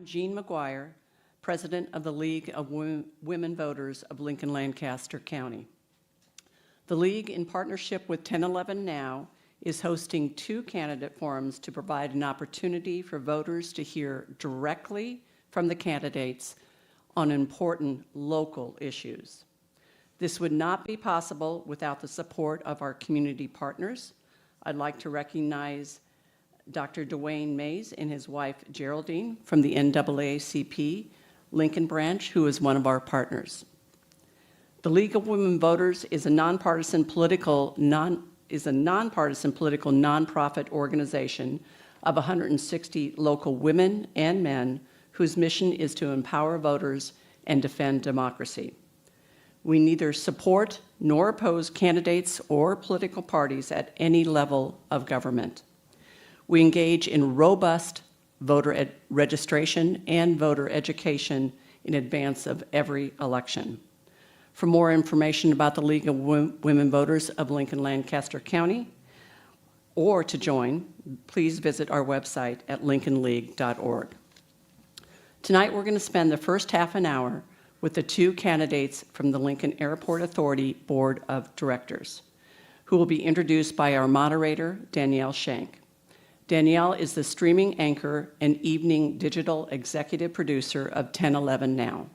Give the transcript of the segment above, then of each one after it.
Jean McGuire, President of the League of Women Voters of Lincoln Lancaster County. The League, in partnership with 1011 Now, is hosting 2 candidate forums to provide an opportunity for voters to hear directly from the candidates on important local issues. This would not be possible without the support of our community partners. I'd like to recognize Dr. Dwayne Mays and his wife Geraldine from the NAACP Lincoln branch, who is one of our partners. The League of Women Voters is a nonpartisan political nonprofit organization of 160 local women and men whose mission is to empower voters and defend democracy. We neither support nor oppose candidates or political parties at any level of government. We engage in robust voter registration and voter education in advance of every election. For more information about the League of Women Voters of Lincoln Lancaster County, or to join, please visit our website at lincolnleague.org. Tonight we're going to spend the first half an hour with the 2 candidates from the Lincoln Airport Authority Board of Directors, who will be introduced by our moderator, Danielle Shank. Danielle is the streaming anchor and evening digital executive producer of 1011 Now.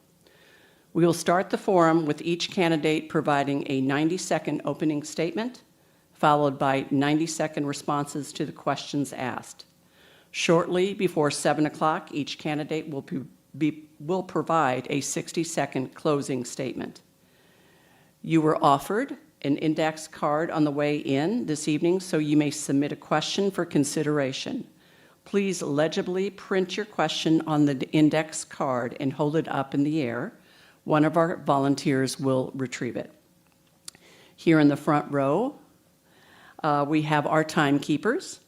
We will start the forum with each candidate providing a 90-second opening statement, followed by 90-second responses to the questions asked. Shortly before 7 o'clock, each candidate will provide a 60-second closing statement. You were offered an index card on the way in this evening, so you may submit a question for consideration. Please legibly print your question on the index card and hold it up in the air. One of our volunteers will retrieve it. Here in the front row, we have our timekeepers,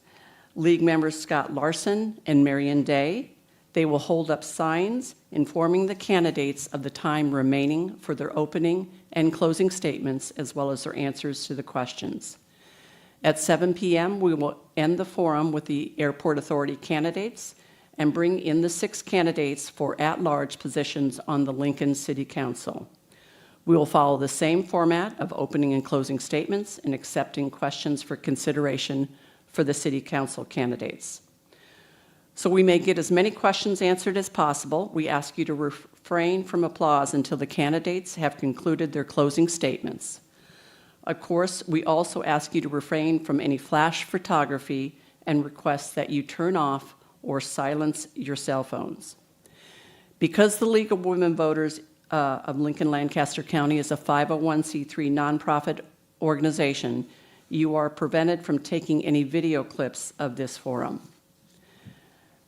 League members Scott Larson and Marion Day. They will hold up signs informing the candidates of the time remaining for their opening and closing statements, as well as their answers to the questions. At 7 p.m., we will end the forum with the Airport Authority candidates and bring in the 6 candidates for at-large positions on the Lincoln City Council. We will follow the same format of opening and closing statements and accepting questions for consideration for the City Council candidates. So we may get as many questions answered as possible. We ask you to refrain from applause until the candidates have concluded their closing statements. Of course, we also ask you to refrain from any flash photography and request that you turn off or silence your cell phones. Because the League of Women Voters of Lincoln Lancaster County is a 501c3 nonprofit organization, you are prevented from taking any video clips of this forum.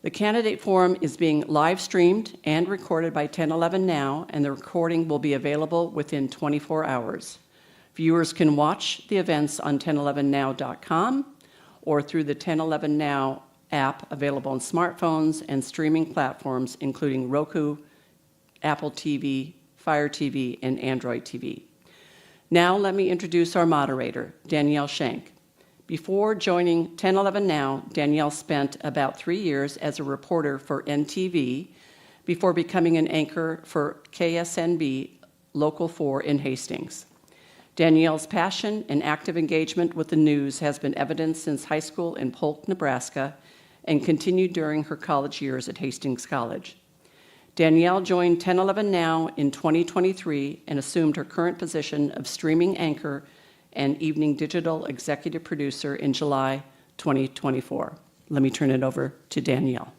The candidate forum is being live streamed and recorded by 1011 Now, and the recording will be available within 24 hours. Viewers can watch the events on 1011now.com or through the 1011 Now app available on smartphones and streaming platforms including Roku, Apple TV, Fire TV, and Android TV. Now let me introduce our moderator, Danielle Shank. Before joining 1011 Now, Danielle spent about 3 years as a reporter for NTV before becoming an anchor for KSNB Local 4 in Hastings. Danielle's passion and active engagement with the news has been evident since high school in Polk, Nebraska, and continued during her college years at Hastings College. Danielle joined 1011 Now in 2023 and assumed her current position of streaming anchor and evening digital executive producer in July 2024. Let me turn it over to Danielle.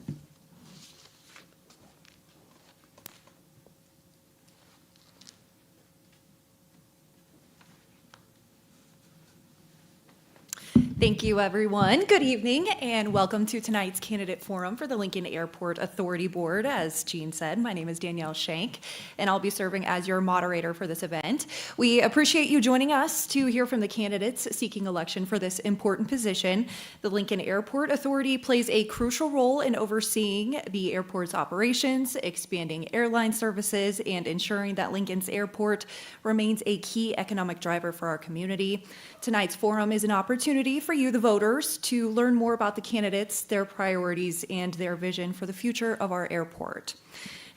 Thank you, everyone. Good evening, and welcome to tonight's candidate forum for the Lincoln Airport Authority Board. As Jean said, my name is Danielle Shank, and I'll be serving as your moderator for this event. We appreciate you joining us to hear from the candidates seeking election for this important position. The Lincoln Airport Authority plays a crucial role in overseeing the airport's operations, expanding airline services, and ensuring that Lincoln's airport remains a key economic driver for our community. Tonight's forum is an opportunity for for you, the voters, to learn more about the candidates, their priorities, and their vision for the future of our airport.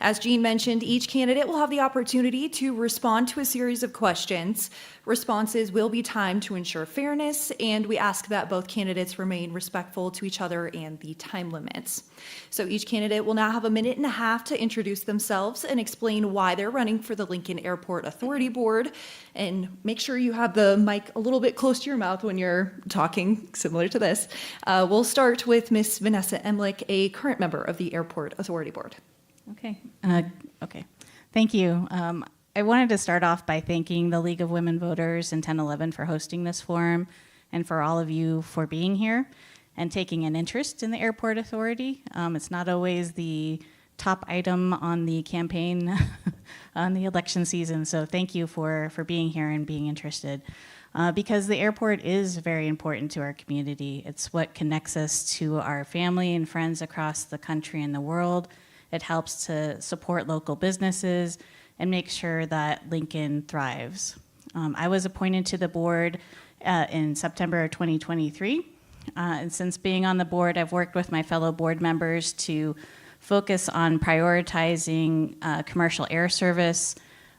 As Jean mentioned, each candidate will have the opportunity to respond to a series of questions. Responses will be timed to ensure fairness, and we ask that both candidates remain respectful to each other and the time limits. So each candidate will now have 1.5 minutes to introduce themselves and explain why they're running for the Lincoln Airport Authority Board. And make sure you have the mic a little bit close to your mouth when you're talking, similar to this. We'll start with Ms. Vanessa Emlich, a current member of the Airport Authority Board. Okay. Thank you. I wanted to start off by thanking the League of Women Voters and 1011 for hosting this forum, and for all of you for being here and taking an interest in the Airport Authority. It's not always the top item on the campaign on the election season, so thank you for being here and being interested. Because the airport is very important to our community. It's what connects us to our family and friends across the country and the world. It helps to support local businesses and make sure that Lincoln thrives. I was appointed to the board in September of 2023. And since being on the board, I've worked with my fellow board members to focus on prioritizing commercial air service,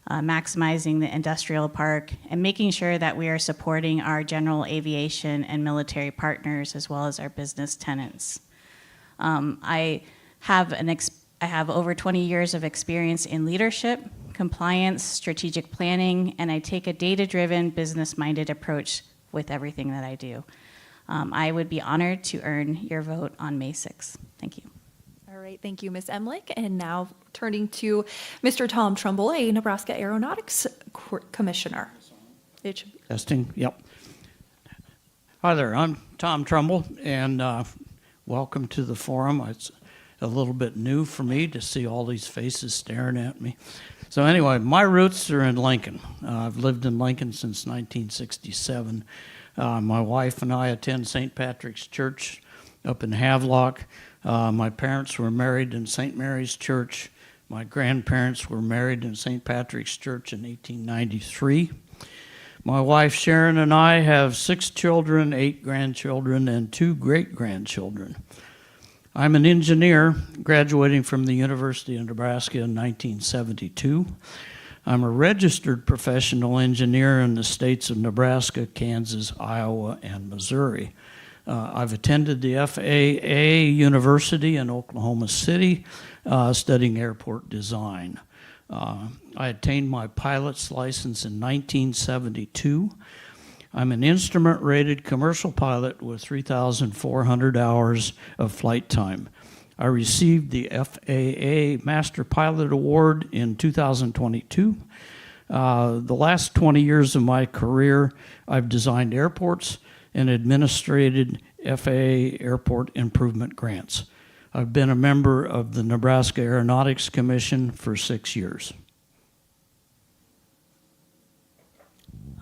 maximizing the industrial park, and making sure that we are supporting our general aviation and military partners as well as our business tenants. I have over 20 years of experience in leadership, compliance, strategic planning, and I take a data-driven, business-minded approach with everything that I do. I would be honored to earn your vote on May 6th. Thank you. All right, thank you, Ms. Emlich. And now turning to Mr. Tom Trumbull, a Nebraska Aeronautics Commissioner. Testing, yep. Hi there, I'm Tom Trumbull, and welcome to the forum. It's a little bit new for me to see all these faces staring at me. So anyway, my roots are in Lincoln. I've lived in Lincoln since 1967. My wife and I attend St. Patrick's Church up in Havelock. My parents were married in St. Mary's Church. My grandparents were married in St. Patrick's Church in 1893. My wife Sharon and I have 6 children, 8 grandchildren, and 2 great-grandchildren. I'm an engineer graduating from the University of Nebraska in 1972. I'm a registered professional engineer in the states of Nebraska, Kansas, Iowa, and Missouri. I've attended the FAA University in Oklahoma City, studying airport design. I attained my pilot's license in 1972. I'm an instrument-rated commercial pilot with 3,400 hours of flight time. I received the FAA Master Pilot Award in 2022. The last 20 years of my career, I've designed airports and administrated FAA airport improvement grants. I've been a member of the Nebraska Aeronautics Commission for 6 years.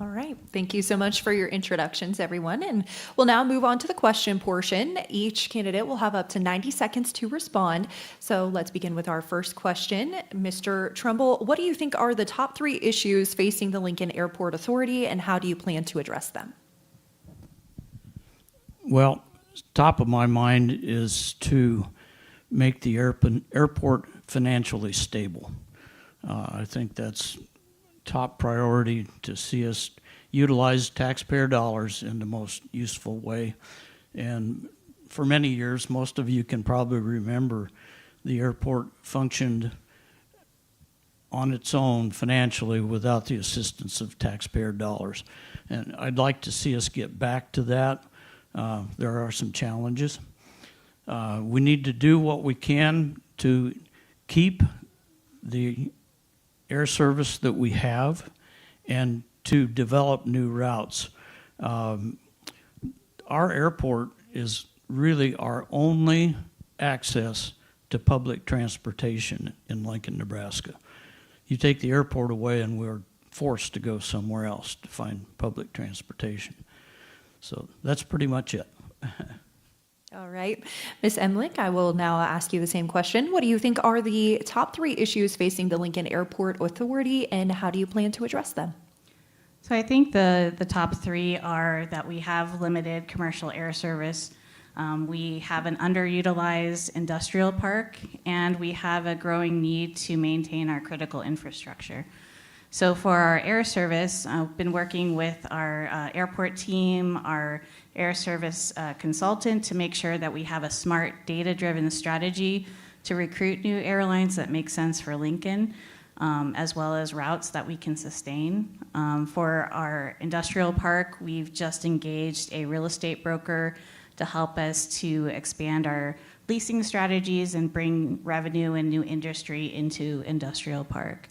All right, thank you so much for your introductions, everyone. And we'll now move on to the question portion. Each candidate will have up to 90 seconds to respond. So let's begin with our first question. Mr. Trumbull, what do you think are the top 3 issues facing the Lincoln Airport Authority, and how do you plan to address them? Well, top of my mind is to make the airport financially stable. I think that's top priority, to see us utilize taxpayer dollars in the most useful way. And for many years, most of you can probably remember, the airport functioned on its own financially without the assistance of taxpayer dollars. And I'd like to see us get back to that. There are some challenges. We need to do what we can to keep the air service that we have and to develop new routes. Our airport is really our only access to public transportation in Lincoln, Nebraska. You take the airport away and we're forced to go somewhere else to find public transportation. So that's pretty much it. All right. Ms. Emlich, I will now ask you the same question. What do you think are the top 3 issues facing the Lincoln Airport Authority, and how do you plan to address them? So I think the top three are that we have limited commercial air service, we have an underutilized industrial park, and we have a growing need to maintain our critical infrastructure. So for our air service, I've been working with our airport team, our air service consultant to make sure that we have a smart data-driven strategy to recruit new airlines that make sense for Lincoln, as well as routes that we can sustain. For our industrial park, we've just engaged a real estate broker to help us to expand our leasing strategies and bring revenue and new industry into industrial park.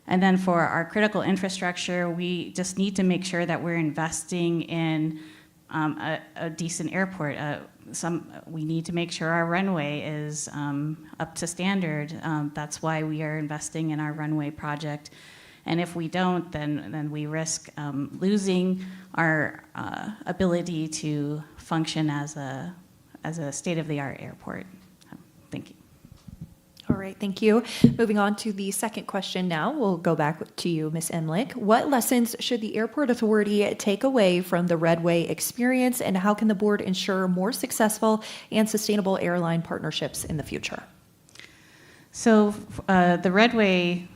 And then for our critical infrastructure, we just need to make sure that we're investing in a decent airport. We need to make sure our runway is up to standard. That's why we are investing in our runway project. And if we don't, then we risk losing our ability to function as a state-of-the-art airport. Thank you. All right, thank you. Moving on to the second question now. We'll go back to you, Ms. Emlich. What lessons should the Airport Authority take away from the Redway experience, and how can the board ensure more successful and sustainable airline partnerships in the future? So the Redway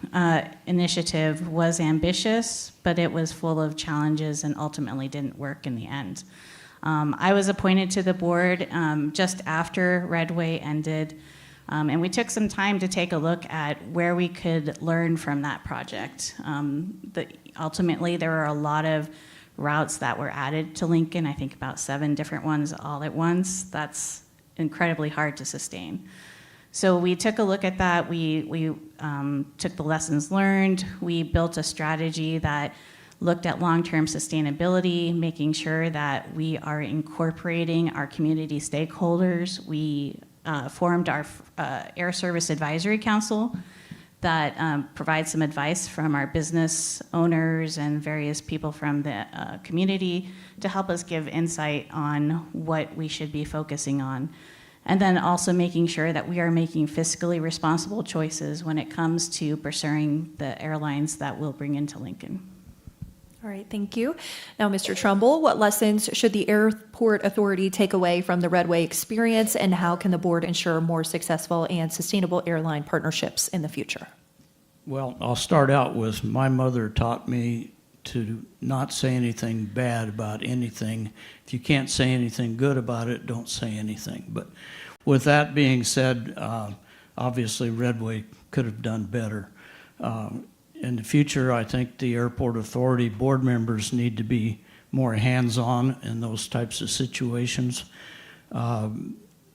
initiative was ambitious, but it was full of challenges and ultimately didn't work in the end. I was appointed to the board just after Redway ended, and we took some time to take a look at where we could learn from that project. Ultimately, there were a lot of routes that were added to Lincoln, I think about 7 different ones all at once. That's incredibly hard to sustain. So we took a look at that. We took the lessons learned. We built a strategy that looked at long-term sustainability, making sure that we are incorporating our community stakeholders. We formed our Air Service Advisory Council that provides some advice from our business owners and various people from the community to help us give insight on what we should be focusing on. And then also making sure that we are making fiscally responsible choices when it comes to pursuing the airlines that we'll bring into Lincoln. All right, thank you. Now, Mr. Trumbull, what lessons should the Airport Authority take away from the Redway experience, and how can the board ensure more successful and sustainable airline partnerships in the future? Well, I'll start out with my mother taught me to not say anything bad about anything. If you can't say anything good about it, don't say anything. But with that being said, obviously Redway could have done better. In the future, I think the Airport Authority board members need to be more hands-on in those types of situations.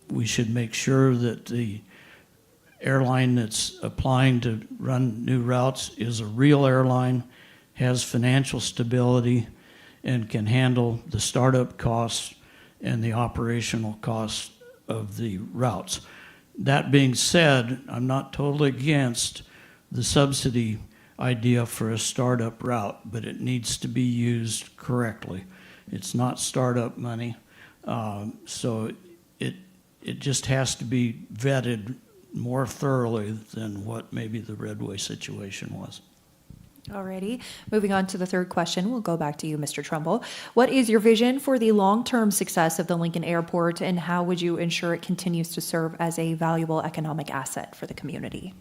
We should make sure that the airline that's applying to run new routes is a real airline, has financial stability, and can handle the startup costs and the operational costs of the routes. That being said, I'm not totally against the subsidy idea for a startup route, but it needs to be used correctly. It's not startup money, so it just has to be vetted more thoroughly than what maybe the Redway situation was. Alrighty, moving on to the third question, we'll go back to you, Mr. Trumbull. What is your vision for the long-term success of the Lincoln Airport, and how would you ensure it continues to serve as a valuable economic asset for the community?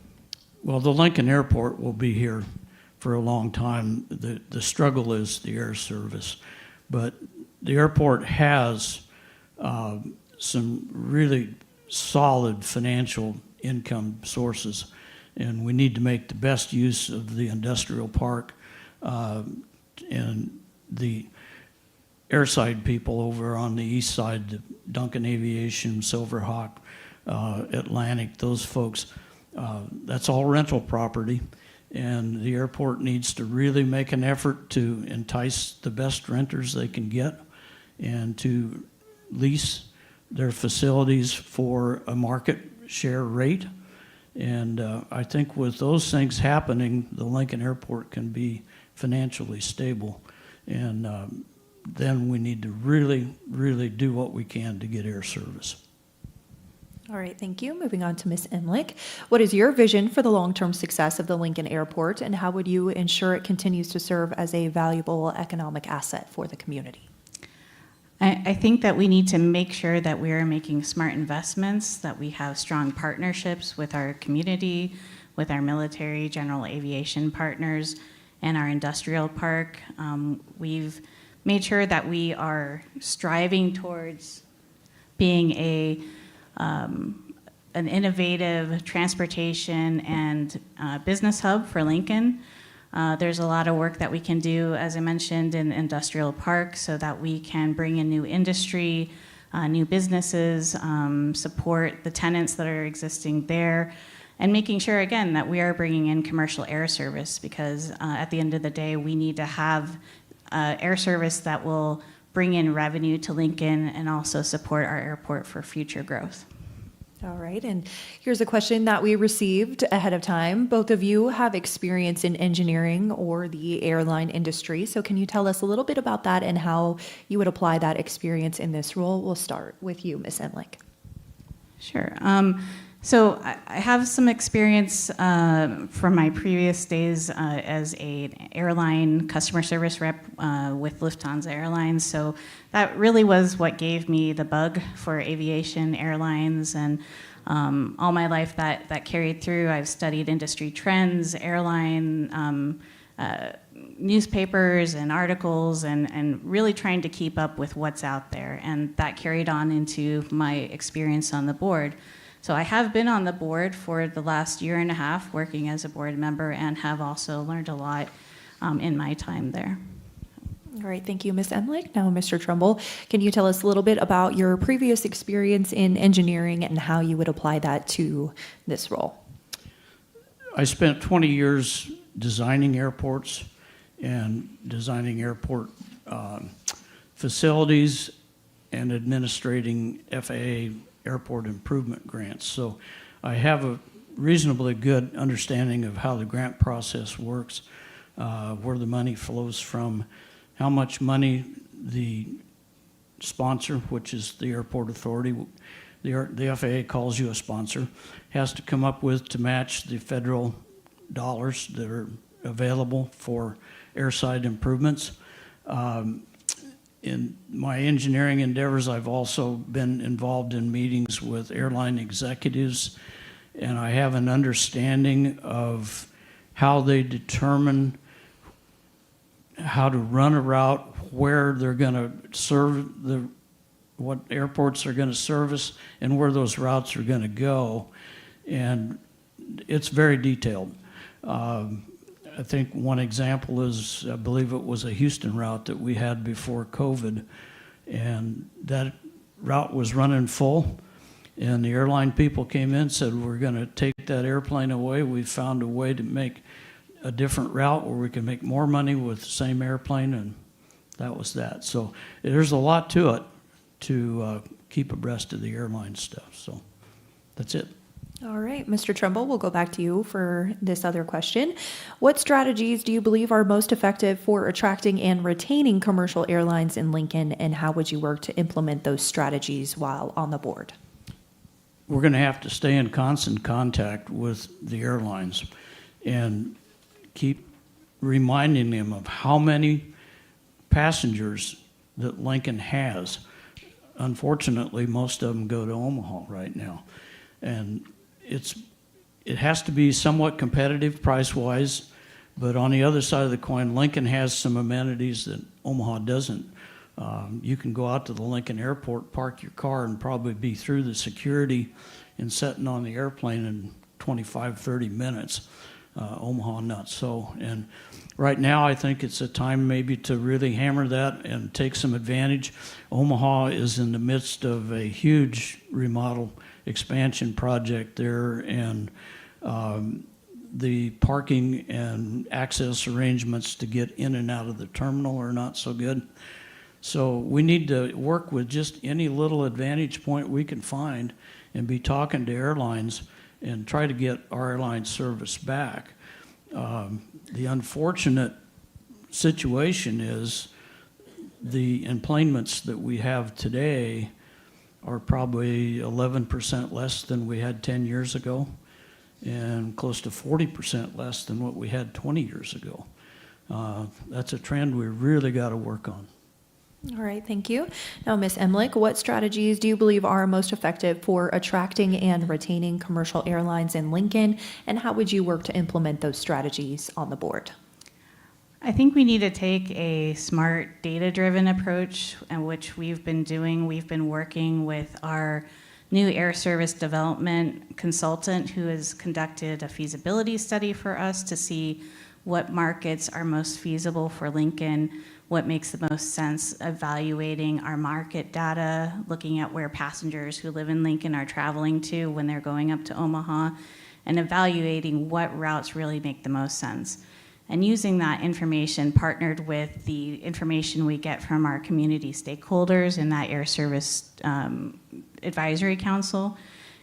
Well, the Lincoln Airport will be here for a long time. The struggle is the air service. But the airport has some really solid financial income sources, and we need to make the best use of the industrial park and the airside people over on the east side, the Duncan Aviation, Silverhawk, Atlantic, those folks. That's all rental property, and the airport needs to really make an effort to entice the best renters they can get and to lease their facilities for a market share rate. And I think with those things happening, the Lincoln Airport can be financially stable. And then we need to really, really do what we can to get air service. All right, thank you. Moving on to Ms. Emlich. What is your vision for the long-term success of the Lincoln Airport, and how would you ensure it continues to serve as a valuable economic asset for the community? I think that we need to make sure that we are making smart investments, that we have strong partnerships with our community, with our military, general aviation partners, and our industrial park. We've made sure that we are striving towards being an innovative transportation and business hub for Lincoln. There's a lot of work that we can do, as I mentioned, in industrial park so that we can bring in new industry, new businesses, support the tenants that are existing there, and making sure, again, that we are bringing in commercial air service because at the end of the day, we need to have air service that will bring in revenue to Lincoln and also support our airport for future growth. All right, and here's a question that we received ahead of time. Both of you have experience in engineering or the airline industry, so can you tell us a little bit about that and how you would apply that experience in this role? We'll start with you, Ms. Emlich. Sure. So I have some experience from my previous days as an airline customer service rep with Lufthansa Airlines. So that really was what gave me the bug for aviation, airlines, and all my life that carried through. I've studied industry trends, airline newspapers and articles, and really trying to keep up with what's out there. And that carried on into my experience on the board. So I have been on the board for the last year and a half working as a board member and have also learned a lot in my time there. All right, thank you, Ms. Emlich. Now, Mr. Trumbull, can you tell us a little bit about your previous experience in engineering and how you would apply that to this role? I spent 20 years designing airports and designing airport facilities and administrating FAA airport improvement grants. So I have a reasonably good understanding of how the grant process works, where the money flows from, how much money the sponsor, which is the airport authority, the FAA calls you a sponsor, has to come up with to match the federal dollars that are available for airside improvements. In my engineering endeavors, I've also been involved in meetings with airline executives, and I have an understanding of how they determine how to run a route, where they're going to serve what airports are going to service, and where those routes are going to go. And it's very detailed. I think one example is, I believe it was a Houston route that we had before COVID, and that route was running full, and the airline people came in and said, we're going to take that airplane away. We found a way to make a different route where we can make more money with the same airplane, and that was that. So there's a lot to it to keep abreast of the airline stuff. So that's it. All right, Mr. Trumbull, we'll go back to you for this other question. What strategies do you believe are most effective for attracting and retaining commercial airlines in Lincoln, and how would you work to implement those strategies while on the board? We're going to have to stay in constant contact with the airlines and keep reminding them of how many passengers that Lincoln has. Unfortunately, most of them go to Omaha right now. And it has to be somewhat competitive price-wise, but on the other side of the coin, Lincoln has some amenities that Omaha doesn't. You can go out to the Lincoln Airport, park your car, and probably be through the security and sitting on the airplane in 25, 30 minutes. Omaha, not so. And right now, I think it's a time maybe to really hammer that and take some advantage. Omaha is in the midst of a huge remodel expansion project there, and the parking and access arrangements to get in and out of the terminal are not so good. So we need to work with just any little advantage point we can find and be talking to airlines and try to get our airline service back. The unfortunate situation is the enplanements that we have today are probably 11% less than we had 10 years ago, and close to 40% less than what we had 20 years ago. That's a trend we really got to work on. All right, thank you. Now, Ms. Emlich, what strategies do you believe are most effective for attracting and retaining commercial airlines in Lincoln, and how would you work to implement those strategies on the board? I think we need to take a smart, data-driven approach, and which we've been doing. We've been working with our new air service development consultant who has conducted a feasibility study for us to see what markets are most feasible for Lincoln, what makes the most sense, evaluating our market data, looking at where passengers who live in Lincoln are traveling to when they're going up to Omaha, and evaluating what routes really make the most sense. And using that information partnered with the information we get from our community stakeholders in that Air Service Advisory Council,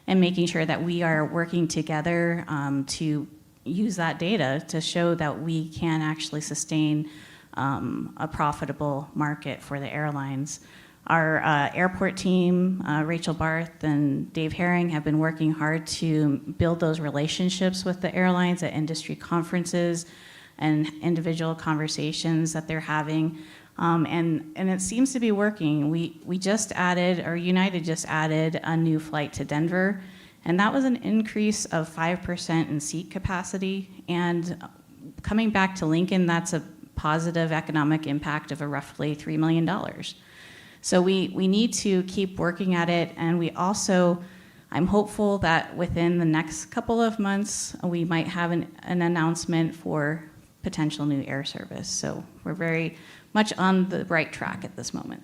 and making sure that we are working together to use that data to show that we can actually sustain a profitable market for the airlines. Our airport team, Rachel Barth and Dave Herring, have been working hard to build those relationships with the airlines at industry conferences and individual conversations that they're having. And it seems to be working. We just added, or United just added, a new flight to Denver, and that was an increase of 5% in seat capacity. And coming back to Lincoln, that's a positive economic impact of a roughly $3 million. So we need to keep working at it, and we also, I'm hopeful that within the next couple of months, we might have an announcement for potential new air service. So we're very much on the right track at this moment.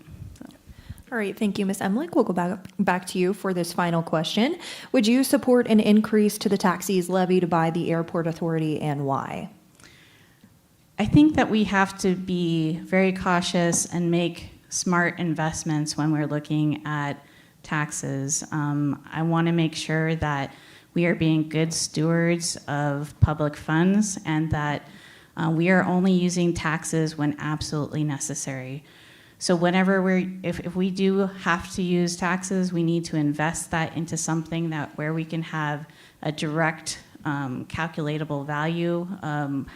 All right, thank you, Ms. Emlich. We'll go back to you for this final question. Would you support an increase to the taxes levied by the airport authority, and why? I think that we have to be very cautious and make smart investments when we're looking at taxes. I want to make sure that we are being good stewards of public funds, and that we are only using taxes when absolutely necessary. So whenever if we do have to use taxes, we need to invest that into something where we can have a direct calculatable value,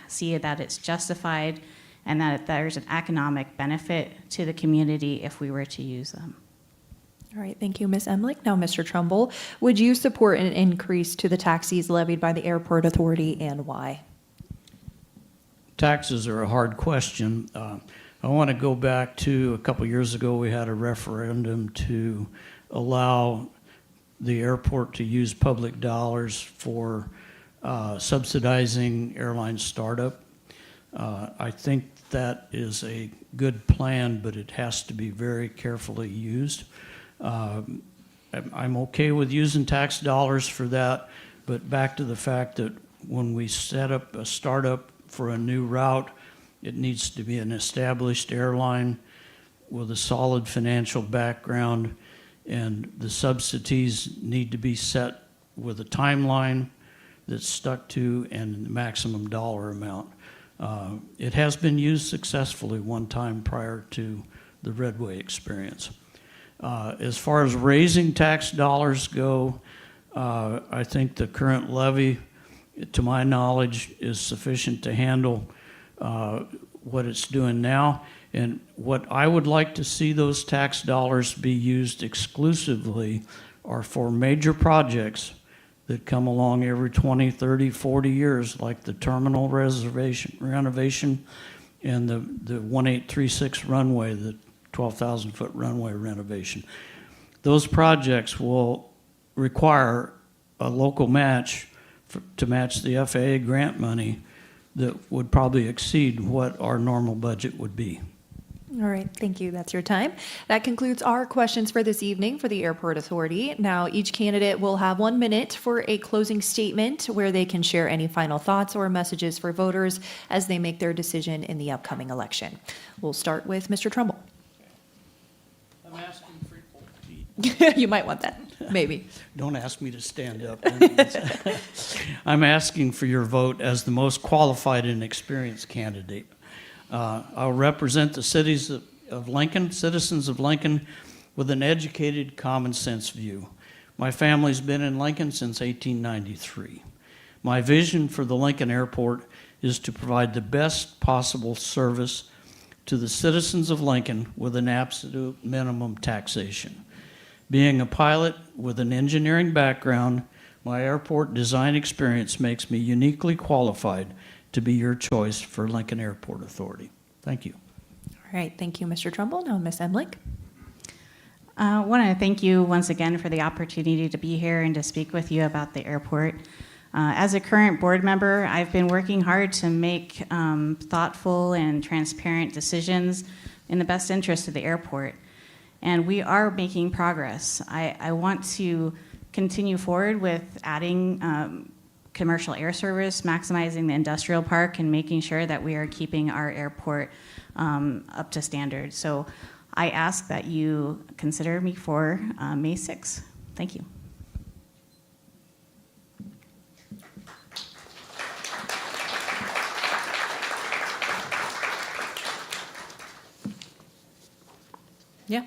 see that it's justified, and that there's an economic benefit to the community if we were to use them. All right, thank you, Ms. Emlich. Now, Mr. Trumbull, would you support an increase to the taxes levied by the airport authority, and why? Taxes are a hard question. I want to go back to a couple years ago. We had a referendum to allow the airport to use public dollars for subsidizing airline startup. I think that is a good plan, but it has to be very carefully used. I'm okay with using tax dollars for that, but back to the fact that when we set up a startup for a new route, it needs to be an established airline with a solid financial background, and the subsidies need to be set with a timeline that's stuck to and the maximum dollar amount. It has been used successfully one time prior to the Redway experience. As far as raising tax dollars go, I think the current levy, to my knowledge, is sufficient to handle what it's doing now. And what I would like to see those tax dollars be used exclusively are for major projects that come along every 20, 30, 40 years, like the terminal renovation and the 1836 runway, the 12,000-foot runway renovation. Those projects will require a local match to match the FAA grant money that would probably exceed what our normal budget would be. All right, thank you. That's your time. That concludes our questions for this evening for the Airport Authority. Now, each candidate will have 1 minute for a closing statement where they can share any final thoughts or messages for voters as they make their decision in the upcoming election. We'll start with Mr. Trumbull. I'm asking for You might want that, maybe. Don't ask me to stand up. I'm asking for your vote as the most qualified and experienced candidate. I'll represent the citizens of Lincoln, with an educated, common sense view. My family's been in Lincoln since 1893. My vision for the Lincoln Airport is to provide the best possible service to the citizens of Lincoln with an absolute minimum taxation. Being a pilot with an engineering background, my airport design experience makes me uniquely qualified to be your choice for Lincoln Airport Authority. Thank you. All right, thank you, Mr. Trumbull. Now, Ms. Emlich. I want to thank you once again for the opportunity to be here and to speak with you about the airport. As a current board member, I've been working hard to make thoughtful and transparent decisions in the best interest of the airport. And we are making progress. I want to continue forward with adding commercial air service, maximizing the industrial park, and making sure that we are keeping our airport up to standard. So I ask that you consider me for May 6th. Thank you. Yeah.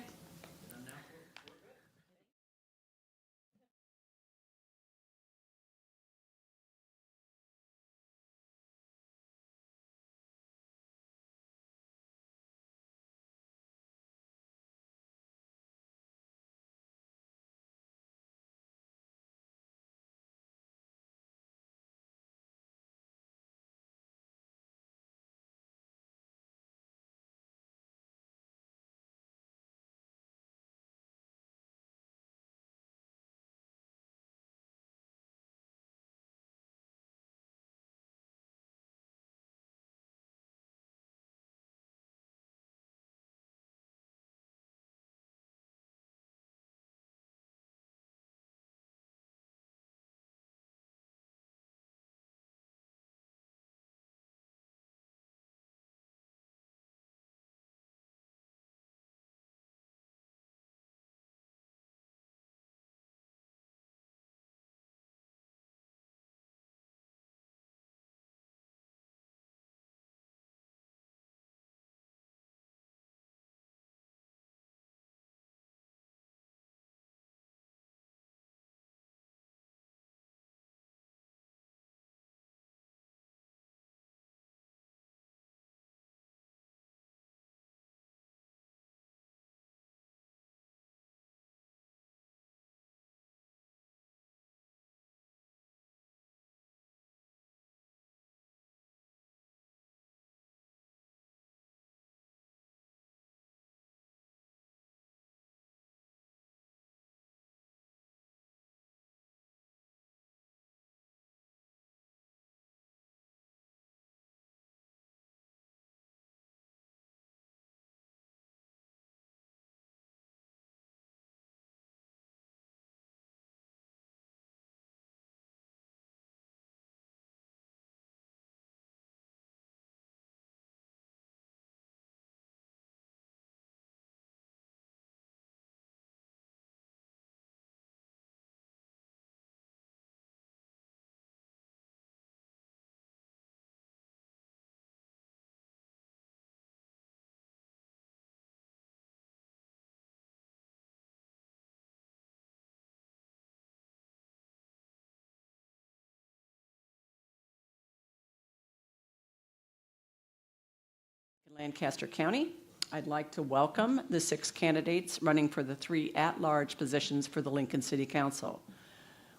Lancaster County, I'd like to welcome the 6 candidates running for the 3 at-large positions for the Lincoln City Council.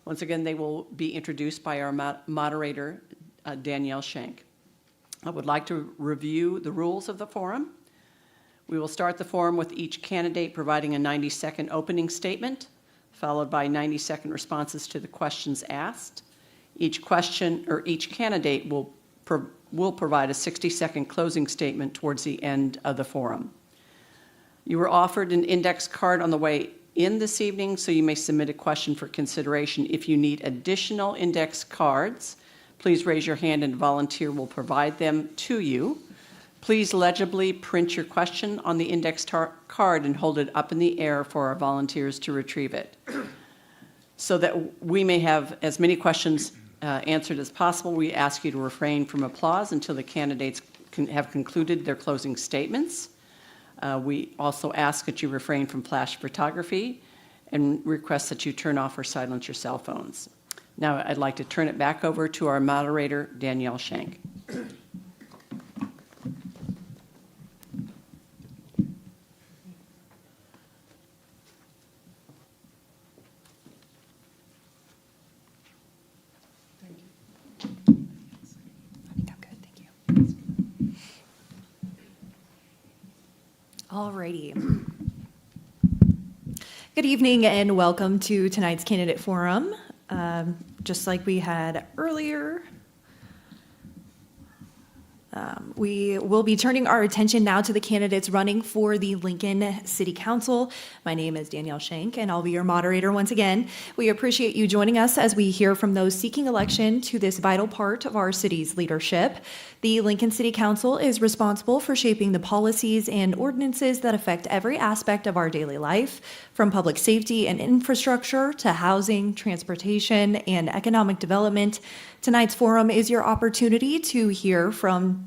Once again, they will be introduced by our moderator, Danielle Schenk. I would like to review the rules of the forum. We will start the forum with each candidate providing a 90-second opening statement, followed by 90-second responses to the questions asked. Each candidate will provide a 60-second closing statement towards the end of the forum. You were offered an index card on the way in this evening, so you may submit a question for consideration. If you need additional index cards, please raise your hand and a volunteer will provide them to you. Please legibly print your question on the index card and hold it up in the air for our volunteers to retrieve it. So that we may have as many questions answered as possible, we ask you to refrain from applause until the candidates have concluded their closing statements. We also ask that you refrain from flash photography and request that you turn off or silence your cell phones. Now, I'd like to turn it back over to our moderator, Danielle Shank. Alrighty. Good evening and welcome to tonight's candidate forum. Just like we had earlier, we will be turning our attention now to the candidates running for the Lincoln City Council. My name is Danielle Shank, and I'll be your moderator once again. We appreciate you joining us as we hear from those seeking election to this vital part of our city's leadership. The Lincoln City Council is responsible for shaping the policies and ordinances that affect every aspect of our daily life, from public safety and infrastructure to housing, transportation, and economic development. Tonight's forum is your opportunity to hear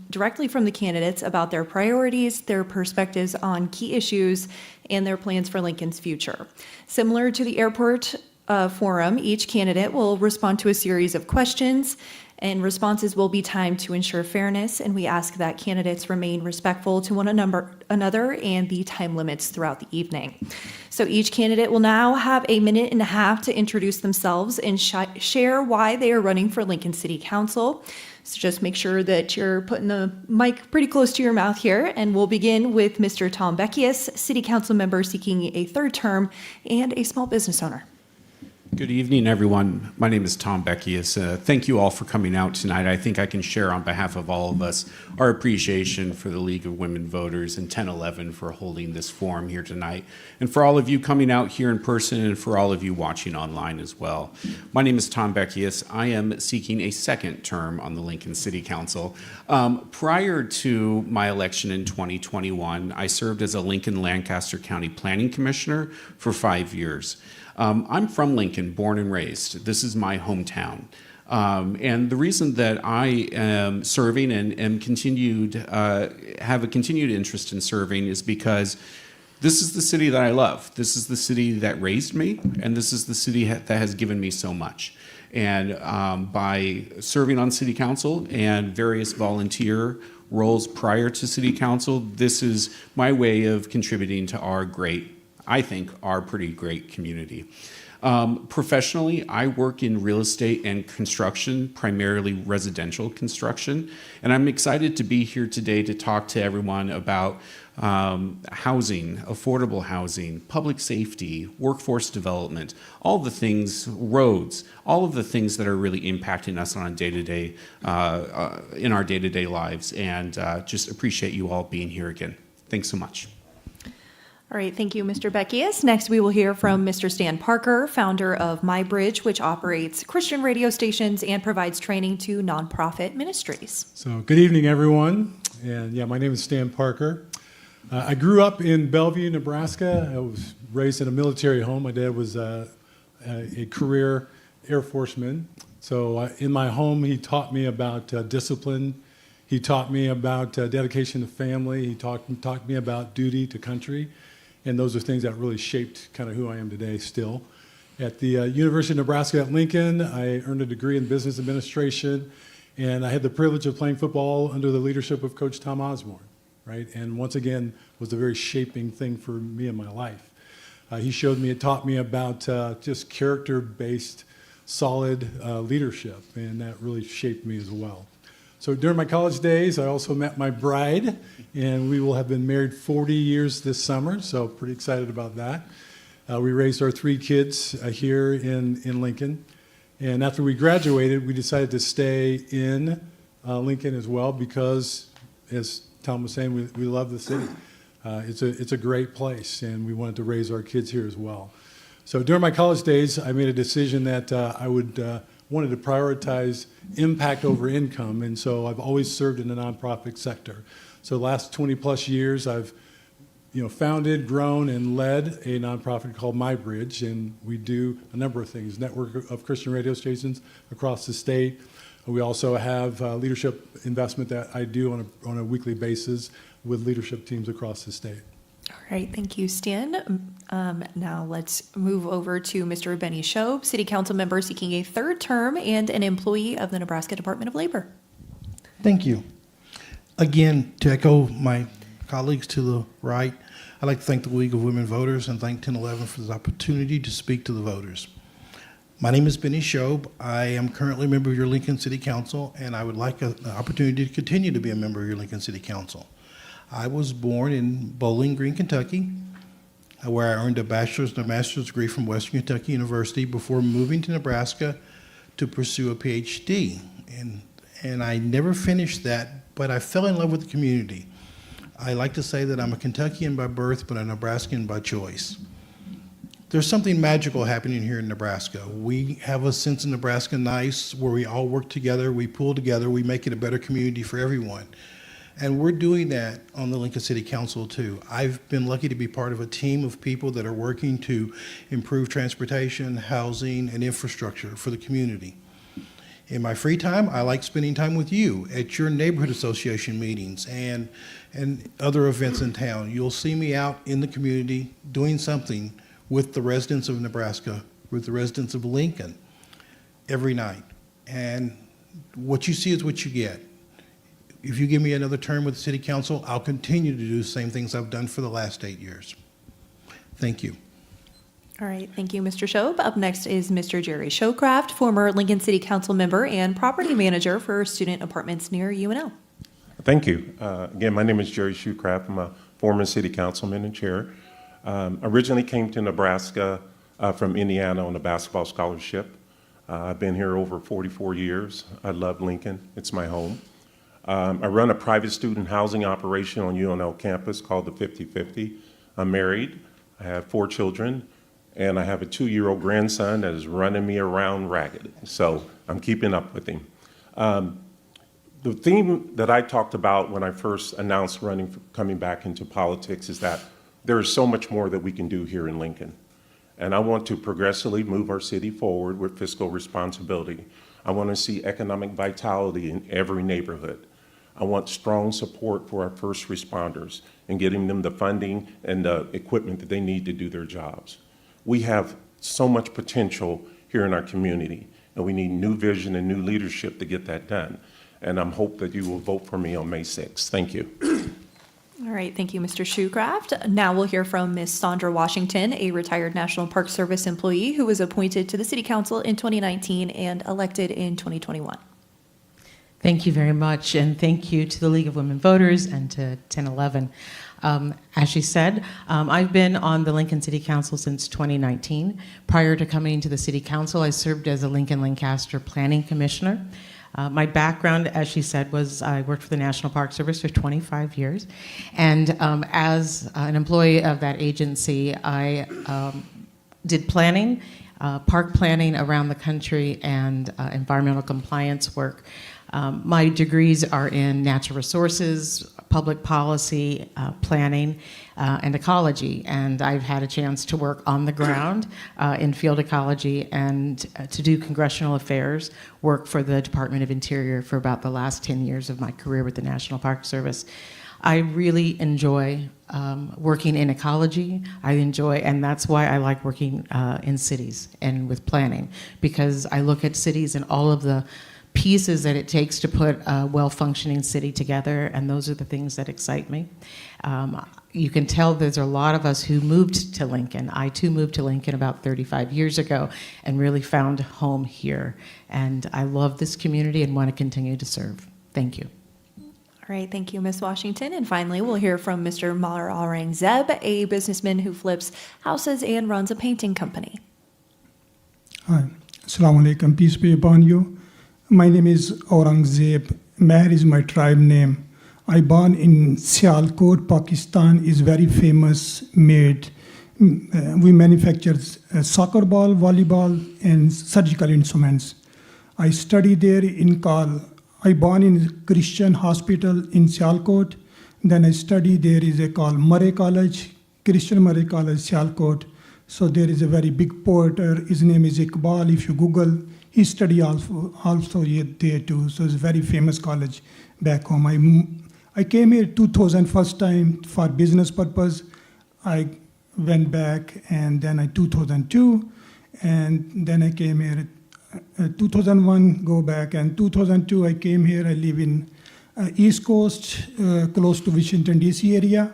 directly from the candidates about their priorities, their perspectives on key issues, and their plans for Lincoln's future. Similar to the airport forum, each candidate will respond to a series of questions, and responses will be timed to ensure fairness, and we ask that candidates remain respectful to one another and the time limits throughout the evening. So each candidate will now have a minute and a half to introduce themselves and share why they are running for Lincoln City Council. So just make sure that you're putting the mic pretty close to your mouth here, and we'll begin with Mr. Tom Beckius, City Council member seeking a third term and a small business owner. Good evening, everyone. My name is Tom Beckius. Thank you all for coming out tonight. I think I can share on behalf of all of us our appreciation for the League of Women Voters and 1011 for holding this forum here tonight, and for all of you coming out here in person and for all of you watching online as well. My name is Tom Beckius. I am seeking a second term on the Lincoln City Council. Prior to my election in 2021, I served as a Lincoln Lancaster County Planning Commissioner for 5 years. I'm from Lincoln, born and raised. This is my hometown. And the reason that I am serving and have a continued interest in serving is because this is the city that I love. This is the city that raised me, and this is the city that has given me so much. And by serving on city council and various volunteer roles prior to city council, this is my way of contributing to our pretty great community. Professionally, I work in real estate and construction, primarily residential construction, and I'm excited to be here today to talk to everyone about housing, affordable housing, public safety, workforce development, all the things, roads, all of the things that are really impacting us on a day-to-day, in our day-to-day lives, and just appreciate you all being here again. Thanks so much. All right, thank you, Mr. Beckius. Next, we will hear from Mr. Stan Parker, founder of MyBridge, which operates Christian radio stations and provides training to nonprofit ministries. So, good evening, everyone. And yeah, my name is Stan Parker. I grew up in Bellevue, Nebraska. I was raised in a military home. My dad was a career Air Forceman. So, in my home, he taught me about discipline. He taught me about dedication to family. He taught me about duty to country. And those are things that really shaped kind of who I am today still. At the University of Nebraska at Lincoln, I earned a degree in business administration, and I had the privilege of playing football under the leadership of Coach Tom Osborne, right? And once again, was a very shaping thing for me in my life. He taught me about just character-based, solid leadership, and that really shaped me as well. So during my college days, I also met my bride, and we will have been married 40 years this summer, so pretty excited about that. We raised our 3 kids here in Lincoln, and after we graduated, we decided to stay in Lincoln as well because, as Tom was saying, we love the city. It's a great place, and we wanted to raise our kids here as well. So during my college days, I made a decision that I wanted to prioritize impact over income, and so I've always served in the nonprofit sector. So the last 20 plus years, I've founded, grown, and led a nonprofit called MyBridge, and we do a number of things, network of Christian radio stations across the state. We also have leadership investment that I do on a weekly basis with leadership teams across the state. right, thank you, Stan. Now let's move over to Mr. Benny Shobe, City Council member seeking a third term and an employee of the Nebraska Department of Labor. Thank you. Again, to echo my colleagues to the right, I'd like to thank the League of Women Voters and thank 1011 for this opportunity to speak to the voters. My name is Benny Shobe. I am currently a member of your Lincoln City Council, and I would like an opportunity to continue to be a member of your Lincoln City Council. I was born in Bowling Green, Kentucky, where I earned a bachelor's and a master's degree from Western Kentucky University before moving to Nebraska to pursue a PhD. And I never finished that, but I fell in love with the community. I like to say that I'm a Kentuckian by birth, but a Nebraskan by choice. There's something magical happening here in Nebraska. We have a sense of Nebraska nice where we all work together, we pull together, we make it a better community for everyone. And we're doing that on the Lincoln City Council too. I've been lucky to be part of a team of people that are working to improve transportation, housing, and infrastructure for the community. In my free time, I like spending time with you at your neighborhood association meetings and other events in town. You'll see me out in the community doing something with the residents of Nebraska, with the residents of Lincoln every night. And what you see is what you get. If you give me another term with the City Council, I'll continue to do the same things I've done for the last 8 years. Thank you. All right, thank you, Mr. Shobe. Up next is Mr. Jerry Showcraft, former Lincoln City Council member and property manager for student apartments near UNL. Thank you. Again, my name is Jerry Showcraft. I'm a former city councilman and chair. Originally came to Nebraska from Indiana on a basketball scholarship. I've been here over 44 years. I love Lincoln. It's my home. I run a private student housing operation on UNL campus called the 50/50. I'm married. I have 4 children. And I have a 2-year-old grandson that is running me around ragged. So I'm keeping up with him. The theme that I talked about when I first announced coming back into politics is that there is so much more that we can do here in Lincoln. And I want to progressively move our city forward with fiscal responsibility. I want to see economic vitality in every neighborhood. I want strong support for our first responders and getting them the funding and the equipment that they need to do their jobs. We have so much potential here in our community, and we need new vision and new leadership to get that done. And I'm hope that you will vote for me on May 6th. Thank you. All right, thank you, Mr. Showcraft. Now we'll hear from Ms. Sandra Washington, a retired National Park Service employee who was appointed to the City Council in 2019 and elected in 2021. Thank you very much, and thank you to the League of Women Voters and to 1011. As she said, I've been on the Lincoln City Council since 2019. Prior to coming to the City Council, I served as a Lincoln Lancaster Planning Commissioner. My background, as she said, was I worked for the National Park Service for 25 years. And as an employee of that agency, I did planning, park planning around the country and environmental compliance work. My degrees are in natural resources, public policy, planning, and ecology. And I've had a chance to work on the ground in field ecology and to do congressional affairs, work for the Department of Interior for about the last 10 years of my career with the National Park Service. I really enjoy working in ecology. And that's why I like working in cities and with planning, because I look at cities and all of the pieces that it takes to put a well-functioning city together, and those are the things that excite me. You can tell there's a lot of us who moved to Lincoln. I too moved to Lincoln about 35 years ago and really found home here. And I love this community and want to continue to serve. Thank you. All right, thank you, Ms. Washington. And finally, we'll hear from Mr. Malar Aurangzeb, a businessman who flips houses and runs a painting company. Hi, Assalamu alaikum, peace be upon you. My name is Aurangzeb. Meher is my tribe name. I born in Sialkot, Pakistan. Is very famous made. We manufacture soccer ball, volleyball, and surgical instruments. I study there in Kal. I born in Christian hospital in Sialkot. Then I study there is a called Murray College, Christian Murray College, Sialkot. So there is a very big poet. His name is Iqbal. If you Google, he studied also there too. So it's a very famous college back home. I came here 2000 first time for business purpose. I went back, and then I 2002, and then I came here. 2001, go back, and 2002 I came here. I live in East Coast, close to Washington D.C. area,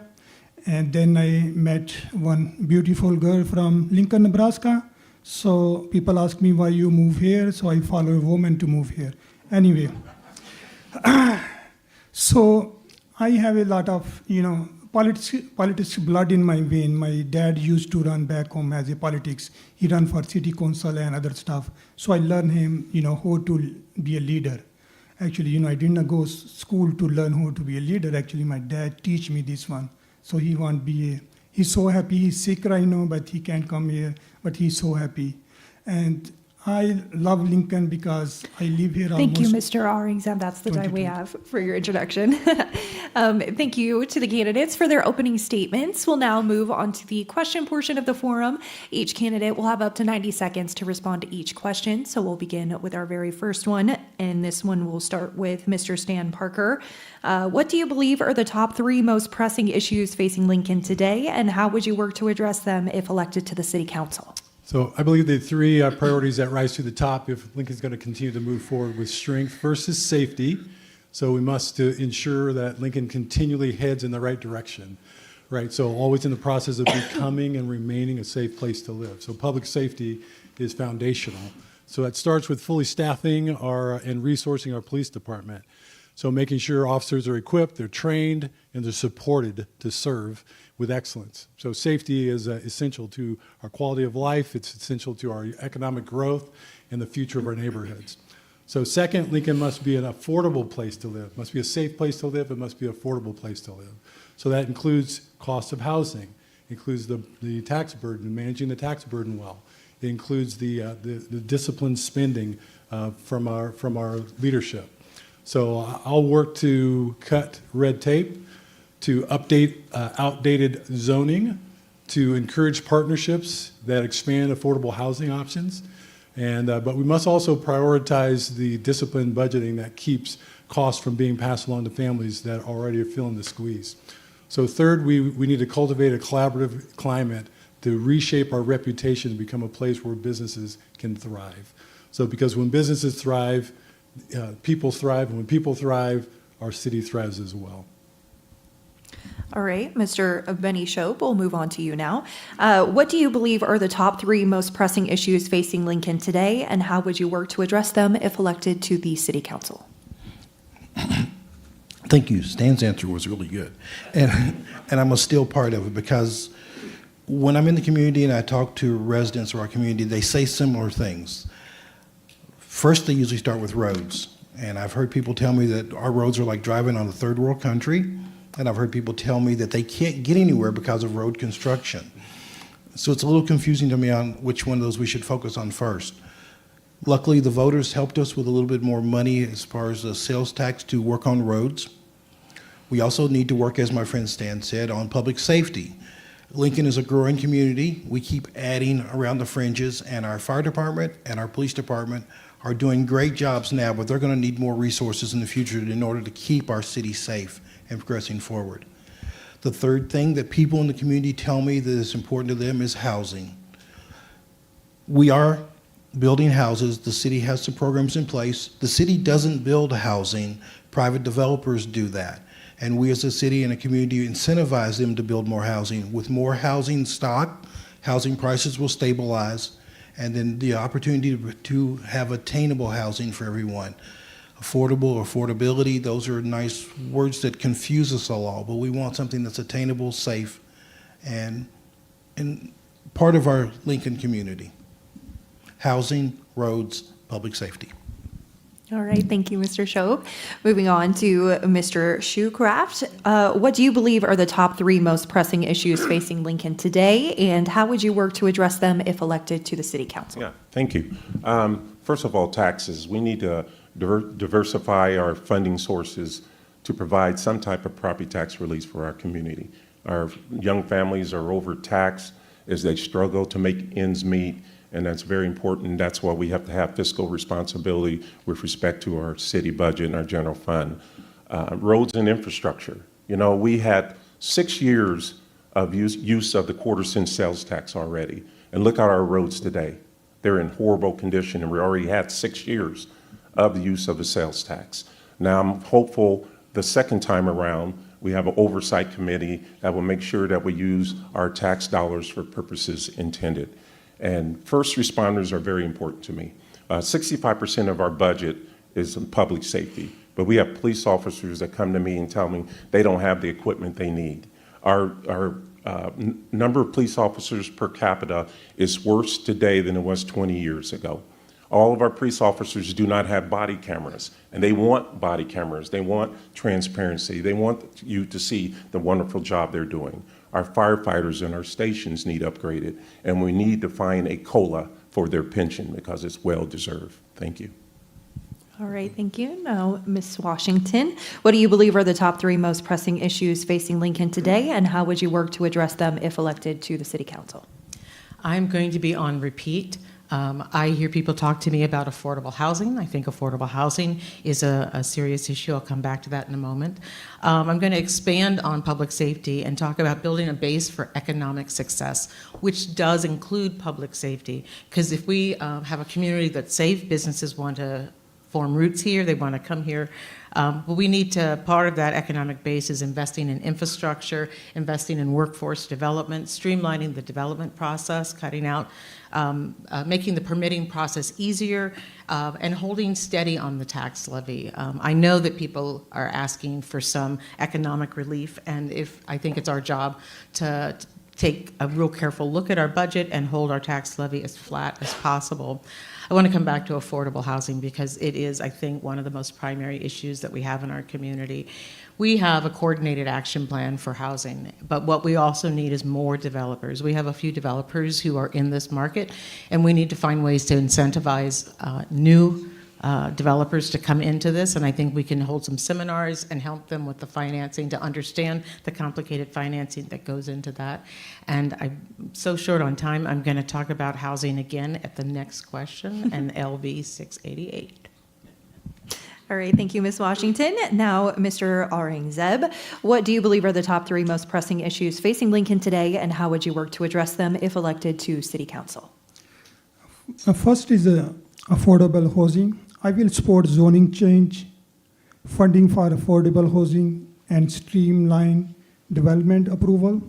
and then I met one beautiful girl from Lincoln, Nebraska. So people ask me why you move here. So I follow a woman to move here. Anyway, so I have a lot of politics blood in my vein. My dad used to run back home as a politics. He ran for city council and other stuff. So I learned him, how to be a leader. Actually, I didn't go school to learn how to be a leader. Actually, my dad teach me this one. So he want be he's so happy. He's sick right now, but he can't come here. But he's so happy. And I love Lincoln because I live here Thank you, almost. Mr. Aurangzeb. That's the time we 22. have for your introduction. Thank you to the candidates for their opening statements. We'll now move on to the question portion of the forum. Each candidate will have up to 90 seconds to respond to each question. So we'll begin with our very first one. And this one will start with Mr. Stan Parker. What do you believe are the top 3 most pressing issues facing Lincoln today? And how would you work to address them if elected to the city council? So I believe the 3 priorities that rise to the top if Lincoln's going to continue to move forward with strength. First is safety. So we must ensure that Lincoln continually heads in the right direction, right? So always in the process of becoming and remaining a safe place to live. So public safety is foundational. So that starts with fully staffing and resourcing our police department. So making sure officers are equipped, they're trained, and they're supported to serve with excellence. So safety is essential to our quality of life. It's essential to our economic growth and the future of our neighborhoods. So second, Lincoln must be an affordable place to live. It must be a safe place to live. It must be an affordable place to live. So that includes cost of housing, includes the tax burden, managing the tax burden well. It includes the disciplined spending from our leadership. So I'll work to cut red tape, to update outdated zoning, to encourage partnerships that expand affordable housing options. But we must also prioritize the disciplined budgeting that keeps costs from being passed along to families that already are feeling the squeeze. So third, we need to cultivate a collaborative climate to reshape our reputation to become a place where businesses can thrive. So because when businesses thrive, people thrive, and when people thrive, our city thrives as well. All right, Mr. Benny Shope, we'll move on to you now. What do you believe are the top 3 most pressing issues facing Lincoln today, and how would you work to address them if elected to the city council? Thank you. Stan's answer was really good. And I'm a still part of it because when I'm in the community and I talk to residents of our community, they say similar things. First, they usually start with roads. And I've heard people tell me that our roads are like driving on a third world country. And I've heard people tell me that they can't get anywhere because of road construction. So it's a little confusing to me on which one of those we should focus on first. Luckily, the voters helped us with a little bit more money as far as the sales tax to work on roads. We also need to work, as my friend Stan said, on public safety. Lincoln is a growing community. We keep adding around the fringes, and our fire department and our police department are doing great jobs now, but they're going to need more resources in the future in order to keep our city safe and progressing forward. The third thing that people in the community tell me that is important to them is housing. We are building houses. The city has some programs in place. The city doesn't build housing. Private developers do that. And we as a city and a community incentivize them to build more housing. With more housing stock, housing prices will stabilize, and then the opportunity to have attainable housing for everyone. Affordability, those are nice words that confuse us a lot, but we want something that's attainable, safe, and part of our Lincoln community. Housing, roads, public safety. All right, thank you, Mr. Shope. Moving on to Mr. Shoecraft. What do you believe are the top 3 most pressing issues facing Lincoln today, and how would you work to address them if elected to the city council? Yeah, thank you. First of all, taxes. We need to diversify our funding sources to provide some type of property tax relief for our community. Our young families are overtaxed as they struggle to make ends meet, and that's very important. That's why we have to have fiscal responsibility with respect to our city budget and our general fund. Roads and infrastructure. You know, we had 6 years of use of the quarter-cent sales tax already. And look at our roads today. They're in horrible condition, and we already had 6 years of the use of the sales tax. Now, I'm hopeful the second time around, we have an oversight committee that will make sure that we use our tax dollars for purposes intended. And first responders are very important to me. 65% of our budget is in public safety, but we have police officers that come to me and tell me they don't have the equipment they need. Our number of police officers per capita is worse today than it was 20 years ago. All of our police officers do not have body cameras, and they want body cameras. They want transparency. They want you to see the wonderful job they're doing. Our firefighters in our stations need upgraded, and we need to find a COLA for their pension because it's well-deserved. Thank you. All right, thank you. Now, Ms. Washington, what do you believe are the top 3 most pressing issues facing Lincoln today, and how would you work to address them if elected to the City Council? I'm going to be on repeat. I hear people talk to me about affordable housing. I think affordable housing is a serious issue. I'll come back to that in a moment. I'm going to expand on public safety and talk about building a base for economic success, which does include public safety. Because if we have a community that's safe, businesses want to form roots here, they want to come here. But we need to, part of that economic base is investing in infrastructure, investing in workforce development, streamlining the development process, cutting out, making the permitting process easier, and holding steady on the tax levy. I know that people are asking for some economic relief, and I think it's our job to take a real careful look at our budget and hold our tax levy as flat as possible. I want to come back to affordable housing because it is, I think, one of the most primary issues that we have in our community. We have a coordinated action plan for housing, but what we also need is more developers. We have a few developers who are in this market, and we need to find ways to incentivize new developers to come into this, and I think we can hold some seminars and help them with the financing to understand the complicated financing that goes into that. And I'm so short on time, I'm going to talk about housing again at the next question and LV 688. All right, thank you, Ms. Washington. Now, Mr. Aurangzeb, what do you believe are the top 3 most pressing issues facing Lincoln today, and how would you work to address them if elected to City Council? First is affordable housing. I will support zoning change, funding for affordable housing, and streamline development approval.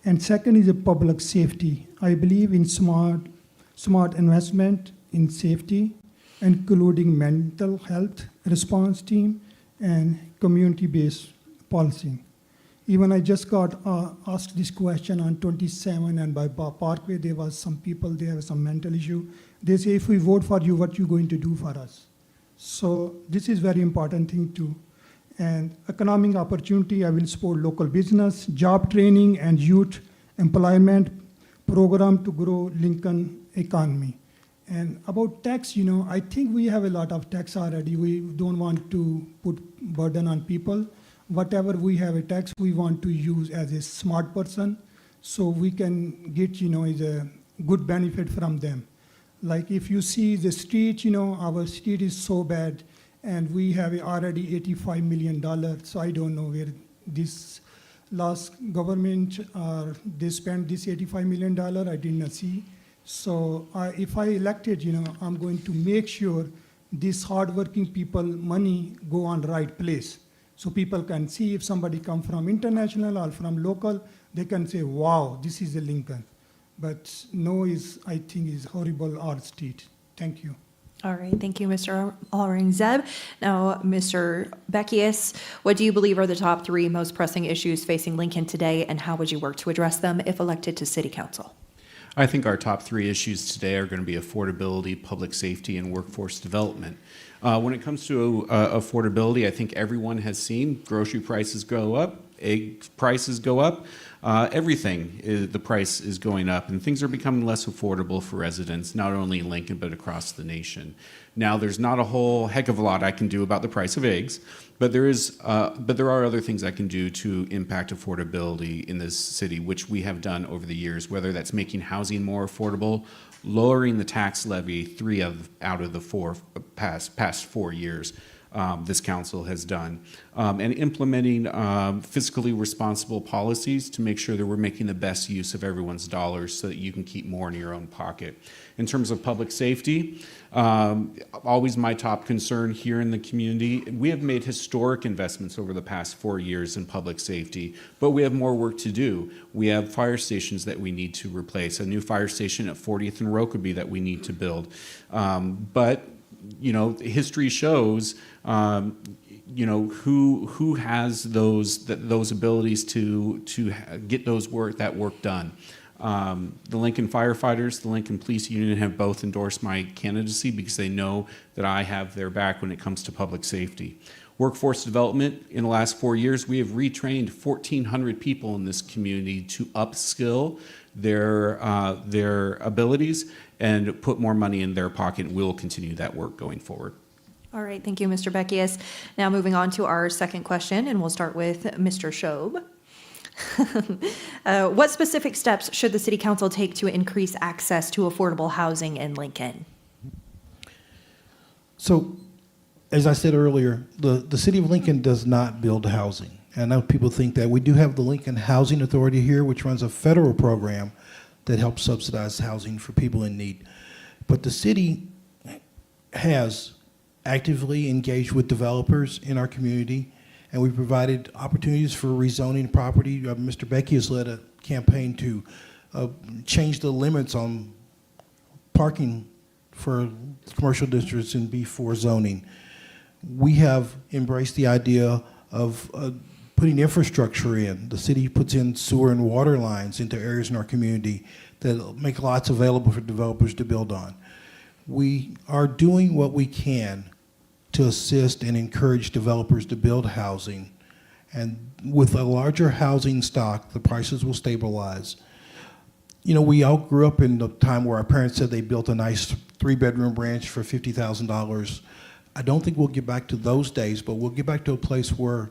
And second is public safety. I believe in smart investment in safety, including mental health response team and community-based policing. Even I just got asked this question on 27, and by Parkway, there was some people, they have some mental issue. They say, if we vote for you, what you going to do for us? So this is very important thing too. And economic opportunity, I will support local business, job training, and youth employment program to grow Lincoln economy. And about tax, I think we have a lot of tax already. We don't want to put burden on people. Whatever we have a tax, we want to use as a smart person, so we can get, is a good benefit from them. Like if you see the street, our street is so bad, and we have already $85 million. So I don't know where this last government, they spent this $85 million, I did not see. So if I elected, I'm going to make sure these hardworking people money go on right place. So people can see if somebody come from international or from local, they can say, wow, this is a Lincoln. But no I think is horrible art street. Thank you. All right, thank you, Mr. Aurangzeb. Now, Mr. Beckius, what do you believe are the top 3 most pressing issues facing Lincoln today, and how would you work to address them if elected to City Council? I think our top 3 issues today are going to be affordability, public safety, and workforce development. When it comes to affordability, I think everyone has seen grocery prices go up, egg prices go up. Everything, the price is going up, and things are becoming less affordable for residents, not only in Lincoln, but across the nation. Now, there's not a whole heck of a lot I can do about the price of eggs, but there are other things I can do to impact affordability in this city, which we have done over the years, whether that's making housing more affordable, lowering the tax levy 3 out of the 4 past 4 years, this council has done, and implementing fiscally responsible policies to make sure that we're making the best use of everyone's dollars so that you can keep more in your own pocket. In terms of public safety, always my top concern here in the community. We have made historic investments over the past 4 years in public safety, but we have more work to do. We have fire stations that we need to replace, a new fire station at 40th and Roku that we need to build. But you know, history shows, you know, who has those abilities to get that work done. The Lincoln firefighters, the Lincoln Police Union have both endorsed my candidacy because they know that I have their back when it comes to public safety. Workforce development, in the last 4 years, we have retrained 1,400 people in this community to upskill their abilities and put more money in their pocket. And we'll continue that work going forward. All right, thank you, Mr. Beckius. Now moving on to our second question, and we'll start with Mr. Schob. What specific steps should the City Council take to increase access to affordable housing in Lincoln? So, as I said earlier, the City of Lincoln does not build housing. And I know people think that. We do have the Lincoln Housing Authority here, which runs a federal program that helps subsidize housing for people in need. But the city has actively engaged with developers in our community, and we've provided opportunities for rezoning property. Mr. Becky has led a campaign to change the limits on parking for commercial districts in B4 zoning. We have embraced the idea of putting infrastructure in. The city puts in sewer and water lines into areas in our community that make lots available for developers to build on. We are doing what we can to assist and encourage developers to build housing. And with a larger housing stock, the prices will stabilize. You know, we all grew up in the time where our parents said they built a nice 3-bedroom ranch for $50,000. I don't think we'll get back to those days, but we'll get back to a place where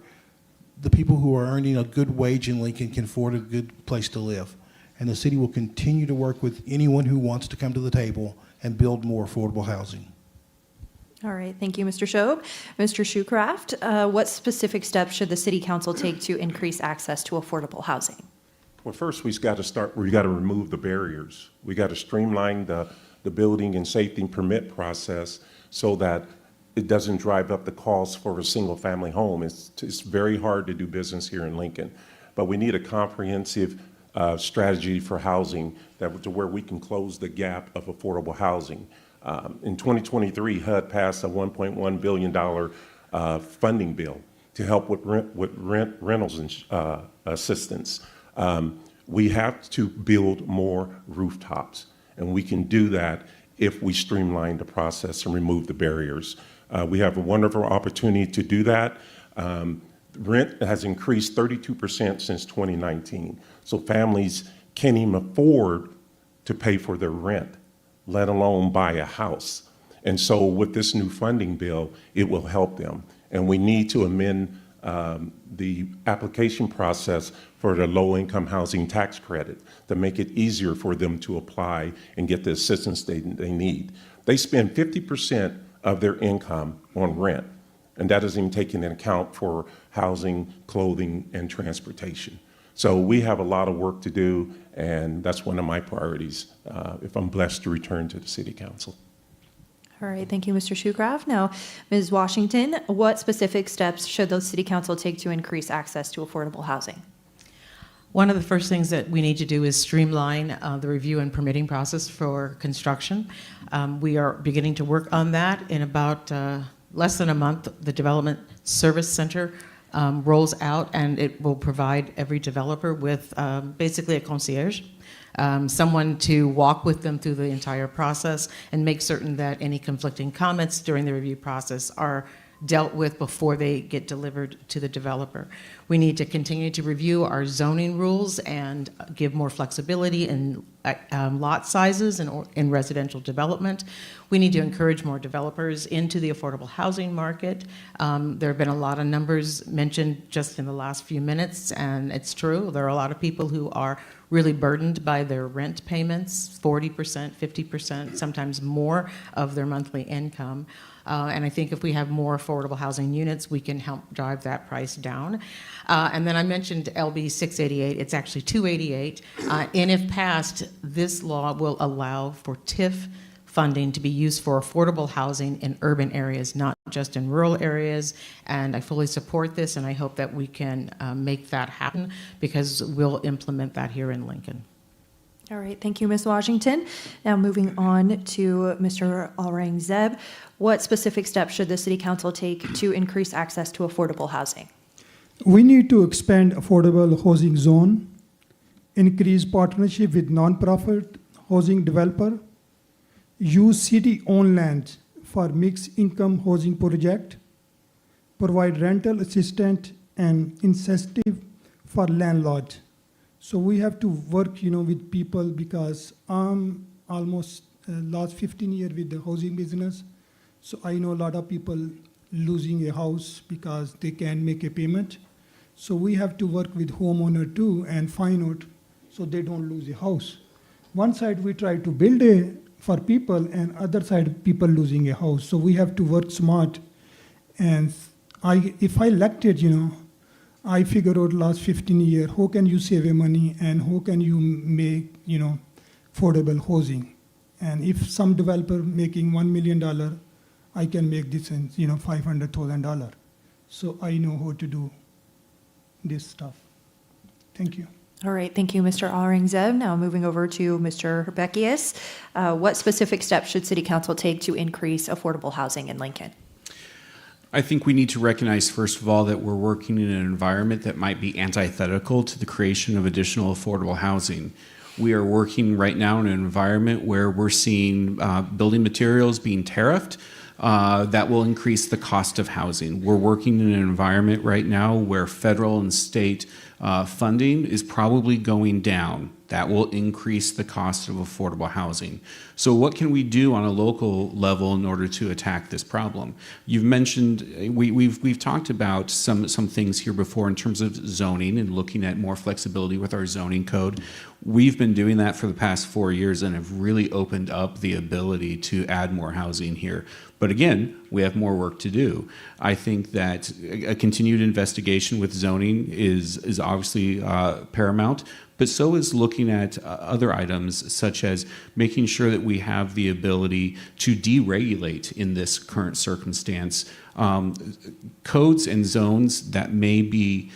the people who are earning a good wage in Lincoln can afford a good place to live. And the city will continue to work with anyone who wants to come to the table and build more affordable housing. All right, thank you, Mr. Schob. Mr. Shoecraft, what specific steps should the City Council take to increase access to affordable housing? Well, first, we've got to remove the barriers. We got to streamline the building and safety and permit process so that it doesn't drive up the cost for a single-family home. It's very hard to do business here in Lincoln, but we need a comprehensive strategy for housing to where we can close the gap of affordable housing. In 2023, HUD passed a $1.1 billion funding bill to help with rentals and assistance. We have to build more rooftops, and we can do that if we streamline the process and remove the barriers. We have a wonderful opportunity to do that. Rent has increased 32% since 2019, so families can't even afford to pay for their rent, let alone buy a house. And so with this new funding bill, it will help them. And we need to amend the application process for the low-income housing tax credit to make it easier for them to apply and get the assistance they need. They spend 50% of their income on rent, and that doesn't even take into account for housing, clothing, and transportation. So we have a lot of work to do, and that's one of my priorities if I'm blessed to return to the City Council. All right, thank you, Mr. Shoecraft. Now, Ms. Washington, what specific steps should the City Council take to increase access to affordable housing? One of the first things that we need to do is streamline the review and permitting process for construction. We are beginning to work on that. In about less than a month, the Development Service Center rolls out, and it will provide every developer with basically a concierge, someone to walk with them through the entire process and make certain that any conflicting comments during the review process are dealt with before they get delivered to the developer. We need to continue to review our zoning rules and give more flexibility in lot sizes and in residential development. We need to encourage more developers into the affordable housing market. There have been a lot of numbers mentioned just in the last few minutes, and it's true. There are a lot of people who are really burdened by their rent payments, 40%, 50%, sometimes more of their monthly income. And I think if we have more affordable housing units, we can help drive that price down. And then I mentioned LB 688. It's actually 288. And if passed, this law will allow for TIF funding to be used for affordable housing in urban areas, not just in rural areas. And I fully support this, and I hope that we can make that happen, because we'll implement that here in Lincoln. All right, thank you, Ms. Washington. Now moving on to Mr. Aurangzeb. What specific steps should the City Council take to increase access to affordable housing? We need to expand affordable housing zone, increase partnership with nonprofit housing developer, use city-owned land for mixed income housing project, provide rental assistance and incentive for landlord. So we have to work, with people, because I'm almost last 15 years with the housing business. So I know a lot of people losing a house because they can't make a payment. So we have to work with homeowner too and find out so they don't lose a house. One side we try to build for people, and other side people losing a house. So we have to work smart. And if I elected, I figured out last 15 years, how can you save money and how can you make, affordable housing? And if some developer making $1 million, I can make this in, $500,000. So I know how to do this stuff. Thank you. All right, thank you, Mr. Aurangzeb. Now moving over to Mr. Beckius. What specific steps should City Council take to increase affordable housing in Lincoln? I think we need to recognize, first of all, that we're working in an environment that might be antithetical to the creation of additional affordable housing. We are working right now in an environment where we're seeing building materials being tariffed. That will increase the cost of housing. We're working in an environment right now where federal and state funding is probably going down. That will increase the cost of affordable housing. So what can we do on a local level in order to attack this problem? You've mentioned, we've talked about some things here before in terms of zoning and looking at more flexibility with our zoning code. We've been doing that for the past 4 years and have really opened up the ability to add more housing here. But again, we have more work to do. I think that a continued investigation with zoning is obviously paramount, but so is looking at other items, such as making sure that we have the ability to deregulate in this current circumstance. Codes and zones that may be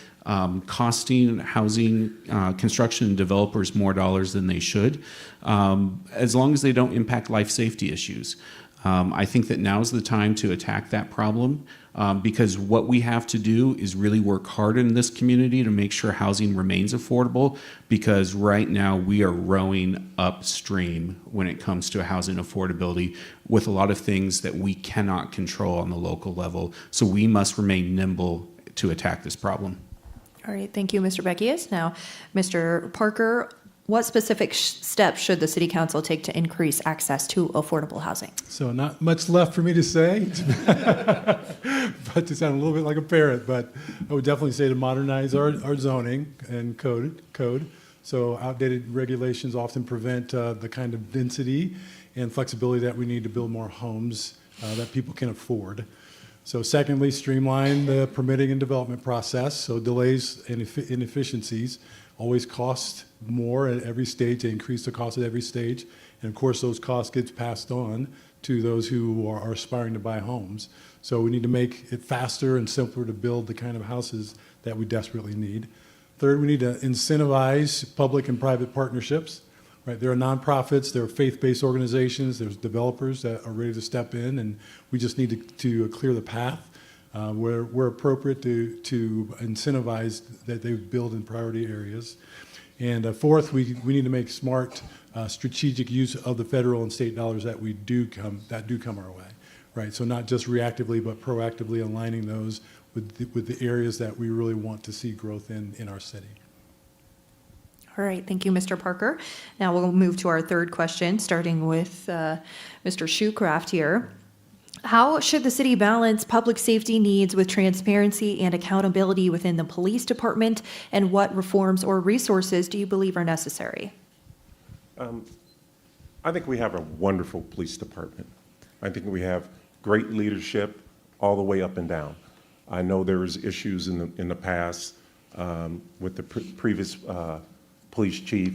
costing housing construction and developers more dollars than they should, as long as they don't impact life safety issues. I think that now is the time to attack that problem, because what we have to do is really work hard in this community to make sure housing remains affordable, because right now we are rowing upstream when it comes to housing affordability with a lot of things that we cannot control on the local level. So we must remain nimble to attack this problem. All right, thank you, Mr. Beckius. Now, Mr. Parker, what specific steps should the City Council take to increase access to affordable housing? So not much left for me to say, but to sound a little bit like a parrot, but I would definitely say to modernize our zoning and code. So outdated regulations often prevent the kind of density and flexibility that we need to build more homes that people can afford. So secondly, streamline the permitting and development process. So delays and inefficiencies always cost more at every stage. They increase the cost at every stage. And of course, those costs get passed on to those who are aspiring to buy homes. So we need to make it faster and simpler to build the kind of houses that we desperately need. Third, we need to incentivize public and private partnerships. Right, there are nonprofits, there are faith-based organizations, there's developers that are ready to step in, and we just need to clear the path where appropriate to incentivize that they build in priority areas. And fourth, we need to make smart, strategic use of the federal and state dollars that do come our way. Right, so not just reactively, but proactively aligning those with the areas that we really want to see growth in our city. All right, thank you, Mr. Parker. Now we'll move to our third question, starting with Mr. Shoecraft here. How should the city balance public safety needs with transparency and accountability within the police department? And what reforms or resources do you believe are necessary? I think we have a wonderful police department. I think we have great leadership all the way up and down. I know there was issues in the past with the previous police chief,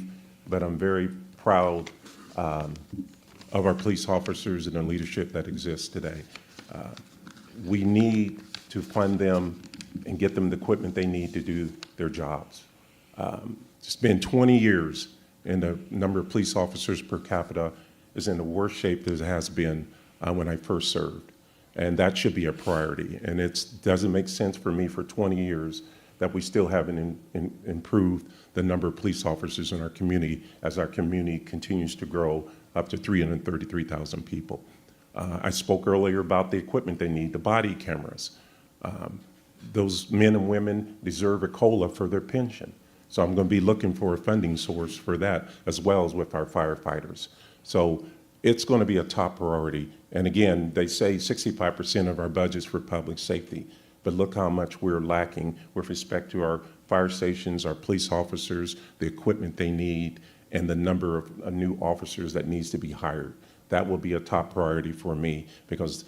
but I'm very proud of our police officers and the leadership that exists today. We need to fund them and get them the equipment they need to do their jobs. It's been 20 years, and the number of police officers per capita is in the worst shape that it has been when I first served. And that should be a priority. And it doesn't make sense for me for 20 years that we still haven't improved the number of police officers in our community as our community continues to grow up to 333,000 people. I spoke earlier about the equipment they need, the body cameras. Those men and women deserve a COLA for their pension. So I'm going to be looking for a funding source for that, as well as with our firefighters. So it's going to be a top priority. And again, they say 65% of our budget's for public safety, but look how much we're lacking with respect to our fire stations, our police officers, the equipment they need, and the number of new officers that needs to be hired. That will be a top priority for me because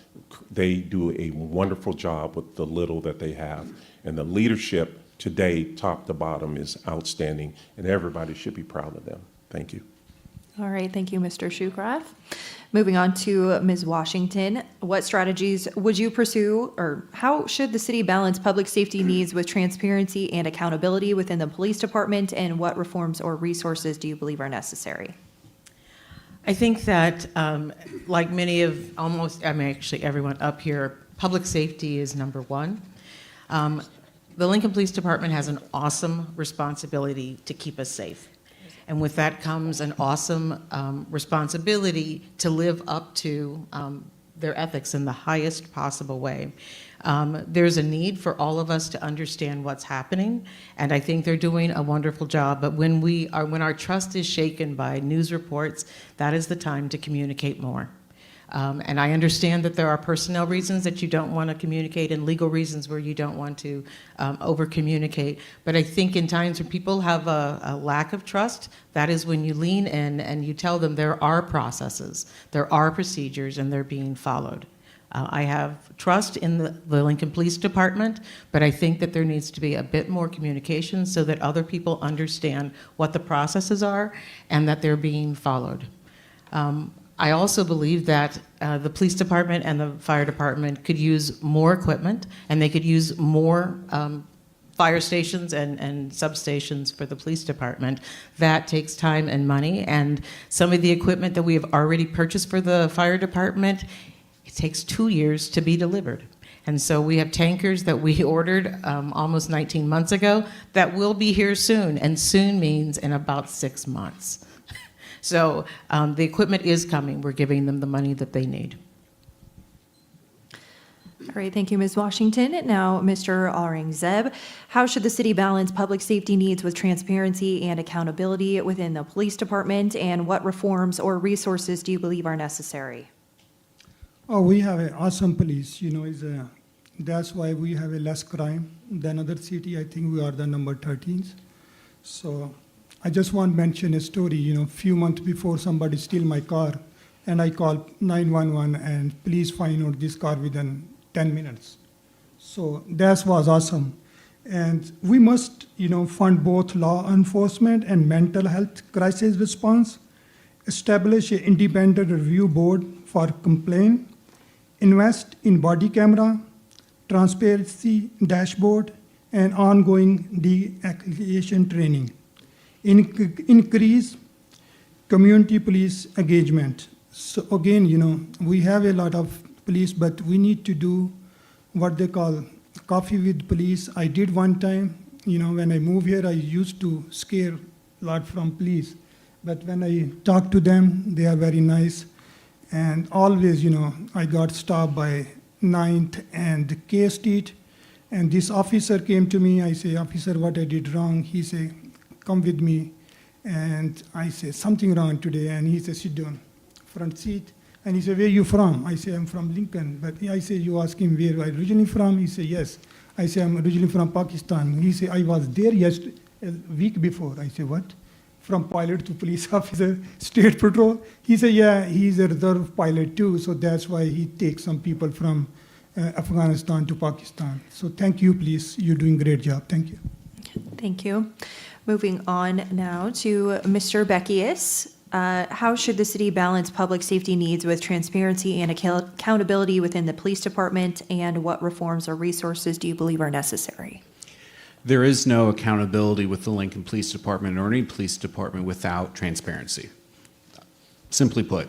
they do a wonderful job with the little that they have. And the leadership today, top to bottom, is outstanding, and everybody should be proud of them. Thank you. All right, thank you, Mr. Shukrath. Moving on to Ms. Washington, what strategies would you pursue, or how should the city balance public safety needs with transparency and accountability within the police department, and what reforms or resources do you believe are necessary? I think that, like many of actually everyone up here, public safety is number one. The Lincoln Police Department has an awesome responsibility to keep us safe. And with that comes an awesome responsibility to live up to their ethics in the highest possible way. There's a need for all of us to understand what's happening, and I think they're doing a wonderful job. But when our trust is shaken by news reports, that is the time to communicate more. And I understand that there are personnel reasons that you don't want to communicate and legal reasons where you don't want to over-communicate. But I think in times when people have a lack of trust, that is when you lean in and you tell them there are processes, there are procedures, and they're being followed. I have trust in the Lincoln Police Department, but I think that there needs to be a bit more communication so that other people understand what the processes are and that they're being followed. I also believe that the police department and the fire department could use more equipment, and they could use more fire stations and substations for the police department. That takes time and money, and some of the equipment that we have already purchased for the fire department, it takes 2 years to be delivered. And so we have tankers that we ordered almost 19 months ago that will be here soon, and soon means in about 6 months. So the equipment is coming. We're giving them the money that they need. All right, thank you, Ms. Washington. Now, Mr. Aurangzeb, how should the city balance public safety needs with transparency and accountability within the police department, and what reforms or resources do you believe are necessary? Oh, we have an awesome police, that's why we have a less crime than other city. I think we are the number 13th. So I just want to mention a story, few months before somebody steal my car, and I called 911 and police find out this car within 10 minutes. So that was awesome. And we must, fund both law enforcement and mental health crisis response, establish an independent review board for complaint, invest in body camera, transparency dashboard, and ongoing de-escalation training. Increase community police engagement. So again, we have a lot of police, but we need to do what they call coffee with police. I did one time, when I moved here, I used to scare a lot from police. But when I talk to them, they are very nice. And always, I got stopped by 9th and K Street. And this officer came to me. I say, officer, what I did wrong? He say, come with me. And I say, something wrong today. And he said, sit down, front seat. And he said, where you from? I say, I'm from Lincoln. But I say, you ask him where I originally from? He said, yes. I say, I'm originally from Pakistan. He said, I was there yesterday, a week before. I say, what? From pilot to police officer, state patrol? He said, yeah, he's a reserve pilot too, so that's why he takes some people from Afghanistan to Pakistan. So thank you, please. You're doing a great job. Thank you. Thank you. Moving on now to Mr. Beckius. How should the city balance public safety needs with transparency and accountability within the police department, and what reforms or resources do you believe are necessary? There is no accountability with the Lincoln Police Department or any police department without transparency, simply put.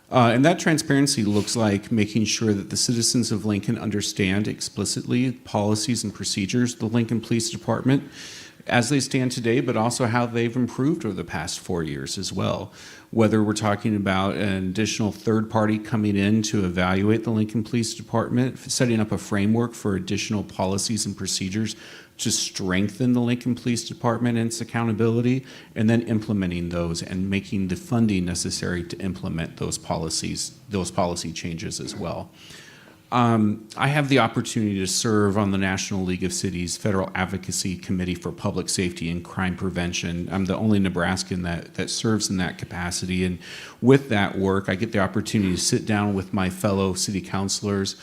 And that transparency looks like making sure that the citizens of Lincoln understand explicitly policies and procedures of the Lincoln Police Department as they stand today, but also how they've improved over the past 4 years as well. Whether we're talking about an additional third party coming in to evaluate the Lincoln Police Department, setting up a framework for additional policies and procedures to strengthen the Lincoln Police Department and its accountability, and then implementing those and making the funding necessary to implement those policy changes as well. I have the opportunity to serve on the National League of Cities Federal Advocacy Committee for Public Safety and Crime Prevention. I'm the only Nebraskan that serves in that capacity. And with that work, I get the opportunity to sit down with my fellow city councilors,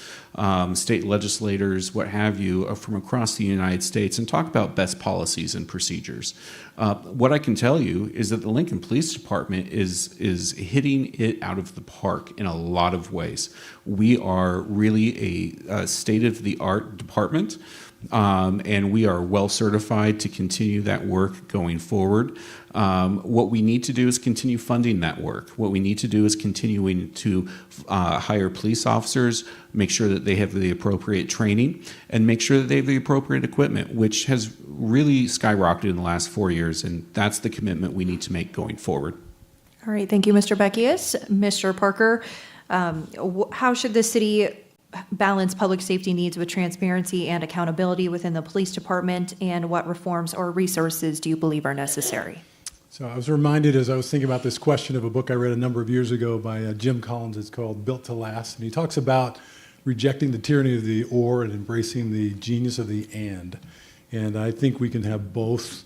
state legislators, what have you, from across the United States and talk about best policies and procedures. What I can tell you is that the Lincoln Police Department is hitting it out of the park in a lot of ways. We are really a state-of-the-art department, and we are well certified to continue that work going forward. What we need to do is continue funding that work. What we need to do is continuing to hire police officers, make sure that they have the appropriate training, and make sure that they have the appropriate equipment, which has really skyrocketed in the last 4 years, and that's the commitment we need to make going forward. All right, thank you, Mr. Beckius. Mr. Parker, how should the city balance public safety needs with transparency and accountability within the police department, and what reforms or resources do you believe are necessary? So I was reminded as I was thinking about this question of a book I read a number of years ago by Jim Collins. It's called Built to Last. And he talks about rejecting the tyranny of the or and embracing the genius of the and. And I think we can have both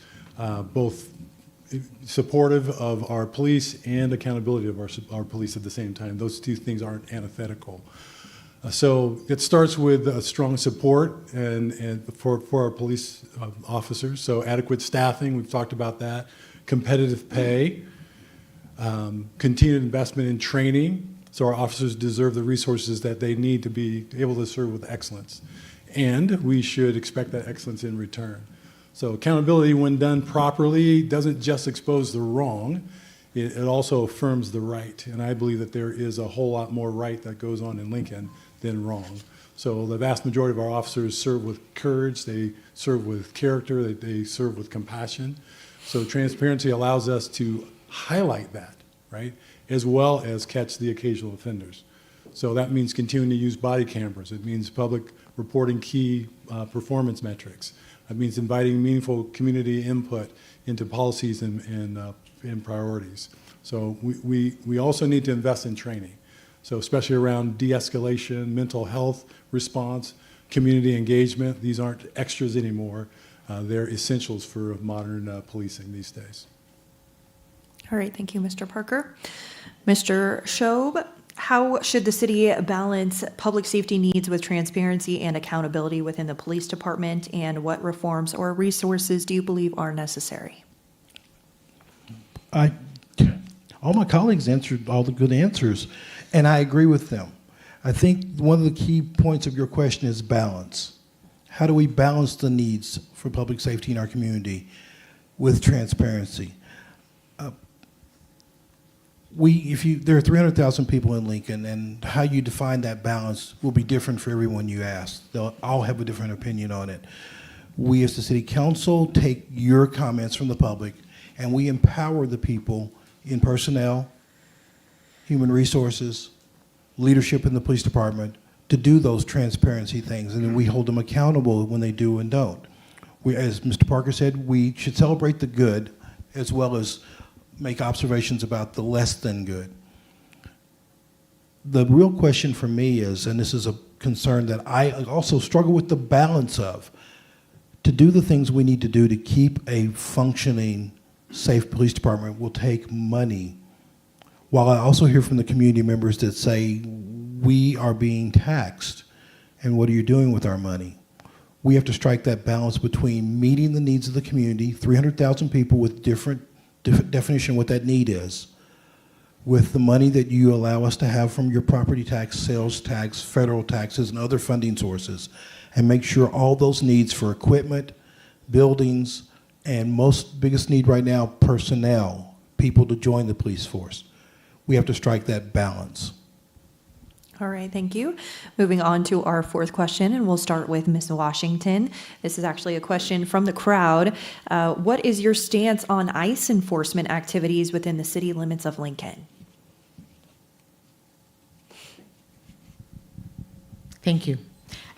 supportive of our police and accountability of our police at the same time. Those two things aren't antithetical. So it starts with strong support and for our police officers. So adequate staffing, we've talked about that. Competitive pay, continued investment in training, so our officers deserve the resources that they need to be able to serve with excellence. And we should expect that excellence in return. So accountability, when done properly, doesn't just expose the wrong, it also affirms the right. And I believe that there is a whole lot more right that goes on in Lincoln than wrong. So the vast majority of our officers serve with courage, they serve with character, they serve with compassion. So transparency allows us to highlight that, right, as well as catch the occasional offenders. So that means continuing to use body cameras. It means public reporting key performance metrics. It means inviting meaningful community input into policies and priorities. So we also need to invest in training. So especially around de-escalation, mental health response, community engagement. These aren't extras anymore. They're essentials for modern policing these days. All right, thank you, Mr. Parker. Mr. Shobe, how should the city balance public safety needs with transparency and accountability within the police department, and what reforms or resources do you believe are necessary? All my colleagues answered all the good answers, and I agree with them. I think one of the key points of your question is balance. How do we balance the needs for public safety in our community with transparency? There are 300,000 people in Lincoln, and how you define that balance will be different for everyone you ask. They'll all have a different opinion on it. We as the city council take your comments from the public, and we empower the people in personnel, human resources, leadership in the police department to do those transparency things, and then we hold them accountable when they do and don't. As Mr. Parker said, we should celebrate the good as well as make observations about the less than good. the real question for me is, and this is a concern that I also struggle with the balance of, to do the things we need to do to keep a functioning, safe police department will take money. While I also hear from the community members that say, we are being taxed, and what are you doing with our money? We have to strike that balance between meeting the needs of the community, 300,000 people with different definition of what that need is, with the money that you allow us to have from your property tax, sales tax, federal taxes, and other funding sources, and make sure all those needs for equipment, buildings, and biggest need right now, personnel, people to join the police force. We have to strike that balance. All right, thank you. Moving on to our fourth question, and we'll start with Ms. Washington. This is actually a question from the crowd. What is your stance on ICE enforcement activities within the city limits of Lincoln? Thank you.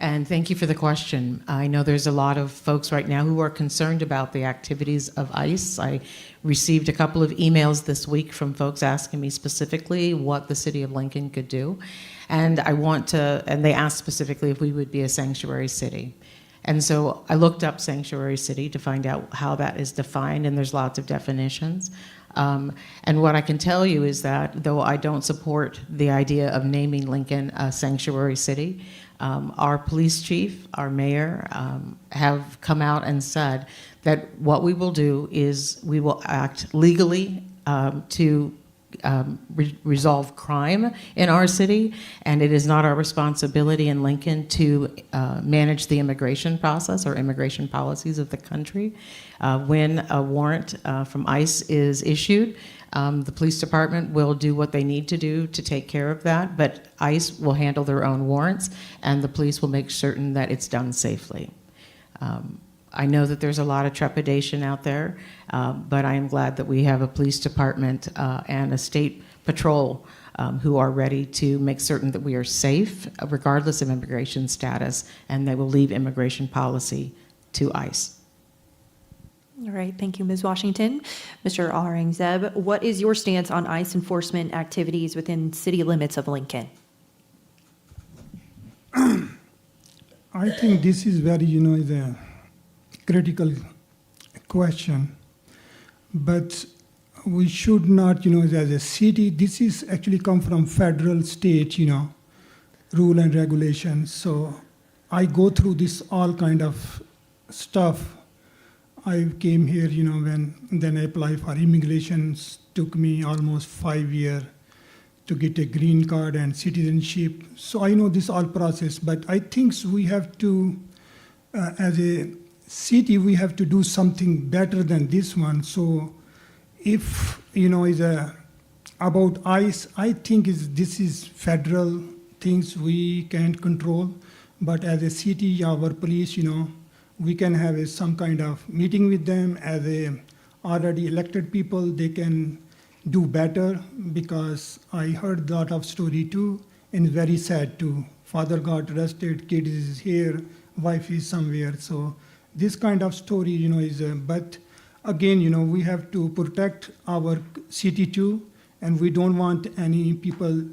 And thank you for the question. I know there's a lot of folks right now who are concerned about the activities of ICE. I received a couple of emails this week from folks asking me specifically what the city of Lincoln could do. And they asked specifically if we would be a sanctuary city. And so I looked up sanctuary city to find out how that is defined, and there's lots of definitions. And what I can tell you is that though I don't support the idea of naming Lincoln a sanctuary city, our police chief, our mayor, have come out and said that what we will do is we will act legally to resolve crime in our city, and it is not our responsibility in Lincoln to manage the immigration process or immigration policies of the country. When a warrant from ICE is issued, the police department will do what they need to do to take care of that, but ICE will handle their own warrants, and the police will make certain that it's done safely. I know that there's a lot of trepidation out there, but I am glad that we have a police department and a state patrol who are ready to make certain that we are safe, regardless of immigration status, and they will leave immigration policy to ICE. All right, thank you, Ms. Washington. Mr. Aurangzeb, what is your stance on ICE enforcement activities within city limits of Lincoln? I think this is very, is a critical question. But we should not, as a city, this is actually come from federal, state, rule and regulations. So I go through this all kind of stuff. I came here, then I applied for immigration. Took me almost 5 years to get a green card and citizenship. So I know this all process, but I think we have to, as a city, we have to do something better than this one. So if, is about ICE, I think this is federal things we can't control. But as a city, our police, we can have some kind of meeting with them. As a already elected people, they can do better, because I heard a lot of story too, and very sad too. Father got arrested, kid is here, wife is somewhere. So this kind of story, is, but again, we have to protect our city too, and we don't want any people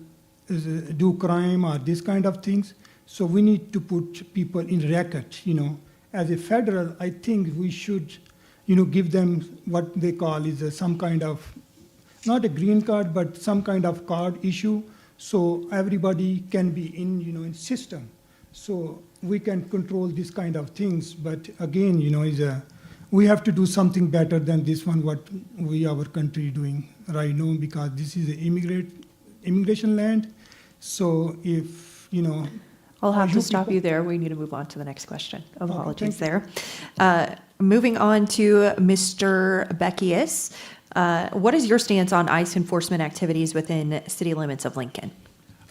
do crime or this kind of things. So we need to put people in record, As a federal, I think we should, give them what they call is some kind of, not a green card, but some kind of card issue, so everybody can be in system. So we can control this kind of things. But again, we have to do something better than this one, what our country doing right now, because this is an immigration land. So if, I'll have to stop you there. We need to move on to the next question. Apologies thank there. Moving on to Mr. Beckius. What is your stance on ICE enforcement activities within city limits of Lincoln?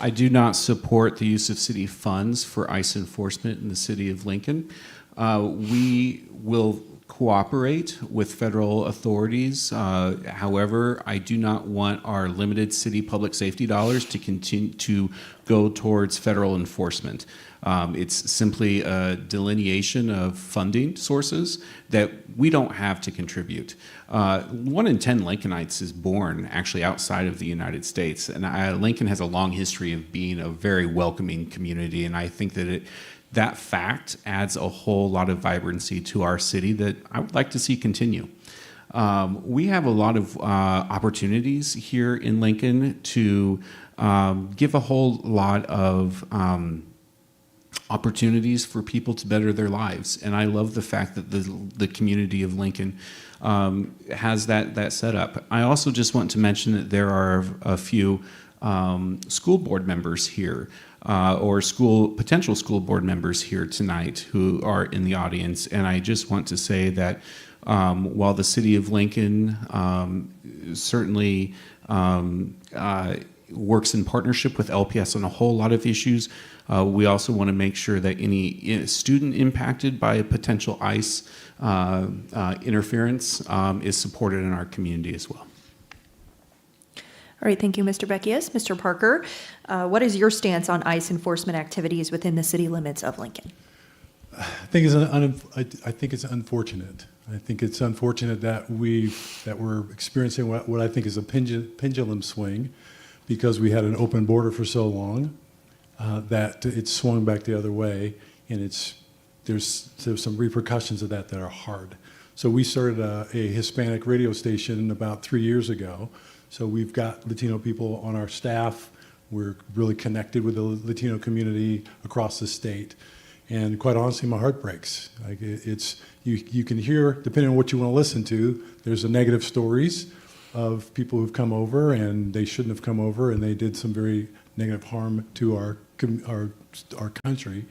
I do not support the use of city funds for ICE enforcement in the city of Lincoln. We will cooperate with federal authorities. However, I do not want our limited city public safety dollars to continue to go towards federal enforcement. It's simply a delineation of funding sources that we don't have to contribute. 1 in 10 Lincolnites is born actually outside of the United States, and Lincoln has a long history of being a very welcoming community, and I think that that fact adds a whole lot of vibrancy to our city that I would like to see continue. We have a lot of opportunities here in Lincoln to give a whole lot of opportunities for people to better their lives. And I love the fact that the community of Lincoln has that set up. I also just want to mention that there are a few school board members here or potential school board members here tonight who are in the audience. And I just want to say that while the city of Lincoln certainly works in partnership with LPS on a whole lot of issues, we also want to make sure that any student impacted by a potential ICE interference is supported in our community as well. All right, thank you, Mr. Beckius. Mr. Parker, what is your stance on ICE enforcement activities within the city limits of Lincoln? I think it's unfortunate. I think it's unfortunate that we're experiencing what I think is a pendulum swing, because we had an open border for so long that it's swung back the other way, and there's some repercussions of that are hard. So we started a Hispanic radio station about 3 years ago. So we've got Latino people on our staff. We're really connected with the Latino community across the state. And quite honestly, my heart breaks. Like you can hear, depending on what you want to listen to, there's the negative stories of people who've come over and they shouldn't have come over, and they did some very negative harm to our country.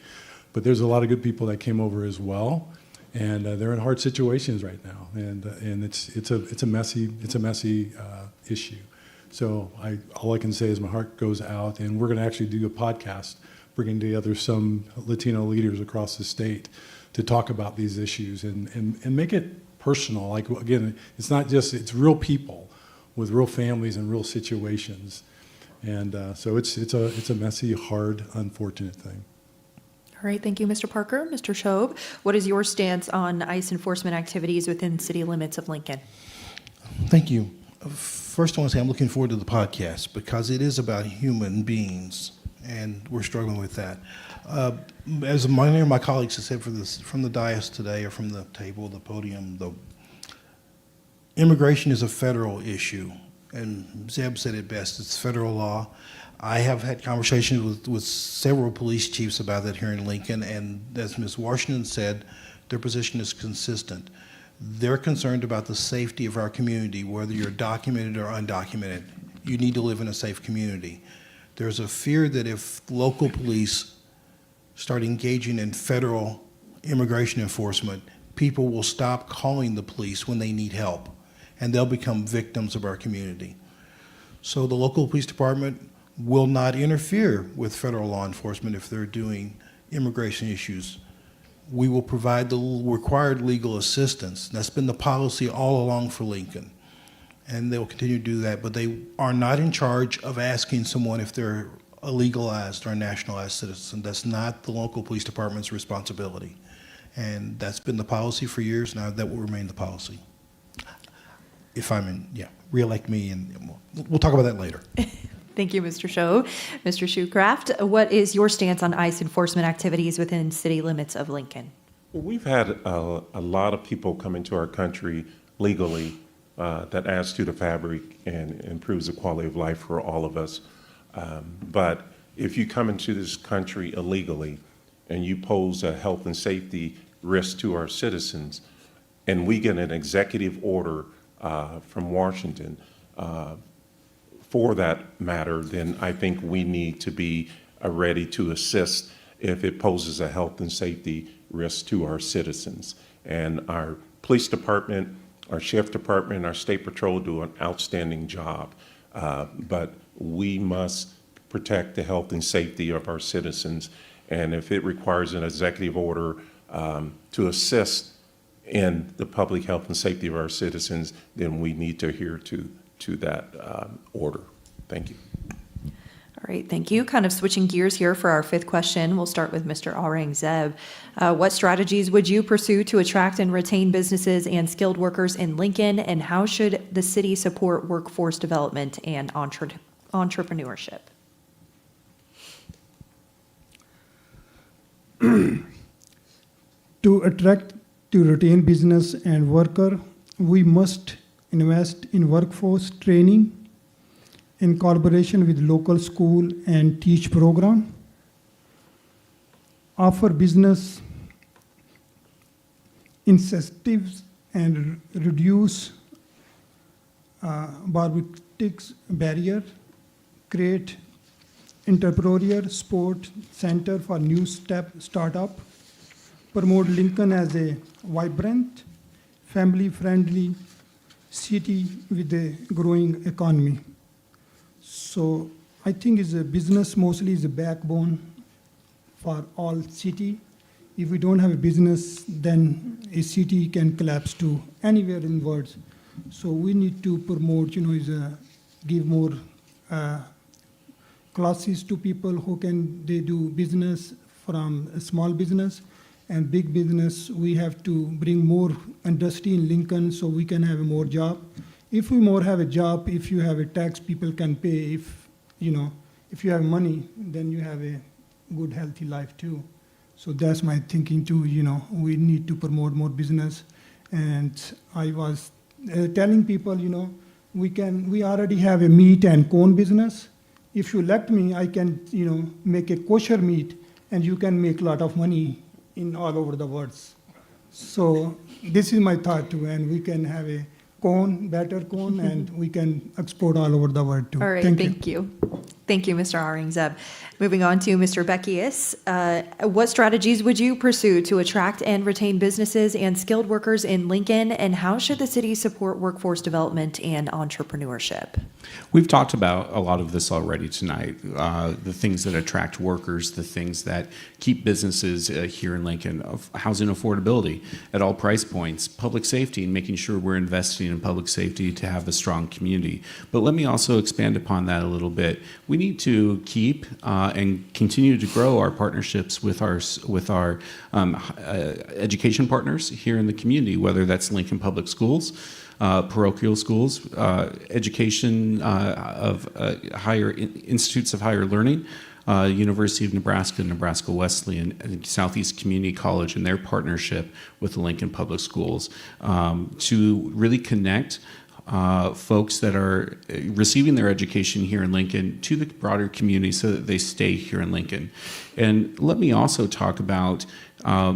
But there's a lot of good people that came over as well, and they're in hard situations right now, and it's a messy issue. So all I can say is my heart goes out, and we're going to actually do a podcast bringing together some Latino leaders across the state to talk about these issues and make it personal. Like, again, it's real people with real families and real situations, and so it's a messy, hard, unfortunate thing. All right, thank you, Mr. Parker. Mr. Shobe, what is your stance on ICE enforcement activities within city limits of Lincoln? Thank you. First, I want to say I'm looking forward to the podcast because it is about human beings, and we're struggling with that. As many of my colleagues have said from the dais today, or from the table, the podium, immigration is a federal issue, and Zeb said it best. It's federal law. I have had conversations with several police chiefs about that here in Lincoln, and as Ms. Washington said, their position is consistent. They're concerned about the safety of our community, whether you're documented or undocumented. You need to live in a safe community. There's a fear that if local police start engaging in federal immigration enforcement, people will stop calling the police when they need help, and they'll become victims of our community. So the local police department will not interfere with federal law enforcement if they're doing immigration issues. We will provide the required legal assistance. That's been the policy all along for Lincoln, and they will continue to do that, but they are not in charge of asking someone if they're a legalized or a nationalized citizen. That's not the local police department's responsibility, and that's been the policy for years now. That will remain the policy. If reelect me, and we'll talk about that later. Thank you, Mr. Shobe. Mr. Shoecraft, what is your stance on ICE enforcement activities within city limits of Lincoln? Well, we've had a lot of people come into our country legally that adds to the fabric and improves the quality of life for all of us. But if you come into this country illegally and you pose a health and safety risk to our citizens, and we get an executive order from Washington for that matter, then I think we need to be ready to assist if it poses a health and safety risk to our citizens. And our police department, our sheriff department, our state patrol do an outstanding job. But we must protect the health and safety of our citizens. And if it requires an executive order to assist and the public health and safety of our citizens, then we need to adhere to that order. Thank you. All right, thank you. Kind of switching gears here for our fifth question. We'll start with Mr. Aurangzeb. What strategies would you pursue to attract and retain businesses and skilled workers in Lincoln, and how should the city support workforce development and entrepreneurship? To attract, to retain business and worker, we must invest in workforce training in collaboration with local school and teach program, offer business incentives and reduce bureaucratic barrier, create entrepreneurial support center for new startup, promote Lincoln as a vibrant, family-friendly city with a growing economy. So I think is a business mostly is a backbone for all city. If we don't have a business, then a city can collapse to anywhere in the world. So we need to promote, give more classes to people who can they do business from a small business and big business. We have to bring more industry in Lincoln so we can have more job. If we more have a job, if you have a tax, people can pay. If you have money, then you have a good, healthy life too. So that's my thinking too. We need to promote more business. And I was telling people, we already have a meat and corn business. If you let me, I can, make a kosher meat, and you can make a lot of money in all over the world. So this is my thought too, and we can have a better corn, and we can export all over the world too. All right, thank you. Thank you, Mr. Aurangzeb. Moving on to Mr. Beckius. What strategies would you pursue to attract and retain businesses and skilled workers in Lincoln, and how should the city support workforce development and entrepreneurship? We've talked about a lot of this already tonight. The things that attract workers, the things that keep businesses here in Lincoln, of housing affordability at all price points, public safety, and making sure we're investing in public safety to have a strong community. But let me also expand upon that a little bit. We need to keep and continue to grow our partnerships with our education partners here in the community, whether that's Lincoln Public Schools, parochial schools, education of higher institutes of higher learning, University of Nebraska, Nebraska Wesleyan, and Southeast Community College, and their partnership with the Lincoln Public Schools to really connect folks that are receiving their education here in Lincoln to the broader community so that they stay here in Lincoln. And let me also talk about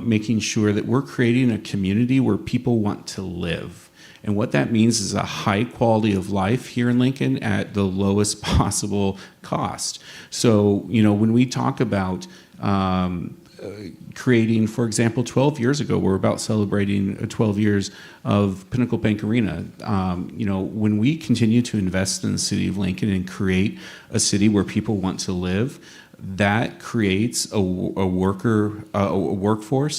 making sure that we're creating a community where people want to live. And what that means is a high quality of life here in Lincoln at the lowest possible cost. So, when we talk about creating, for example, 12 years ago, we're about celebrating 12 years of Pinnacle Bank Arena. When we continue to invest in the city of Lincoln and create a city where people want to live, that creates a workforce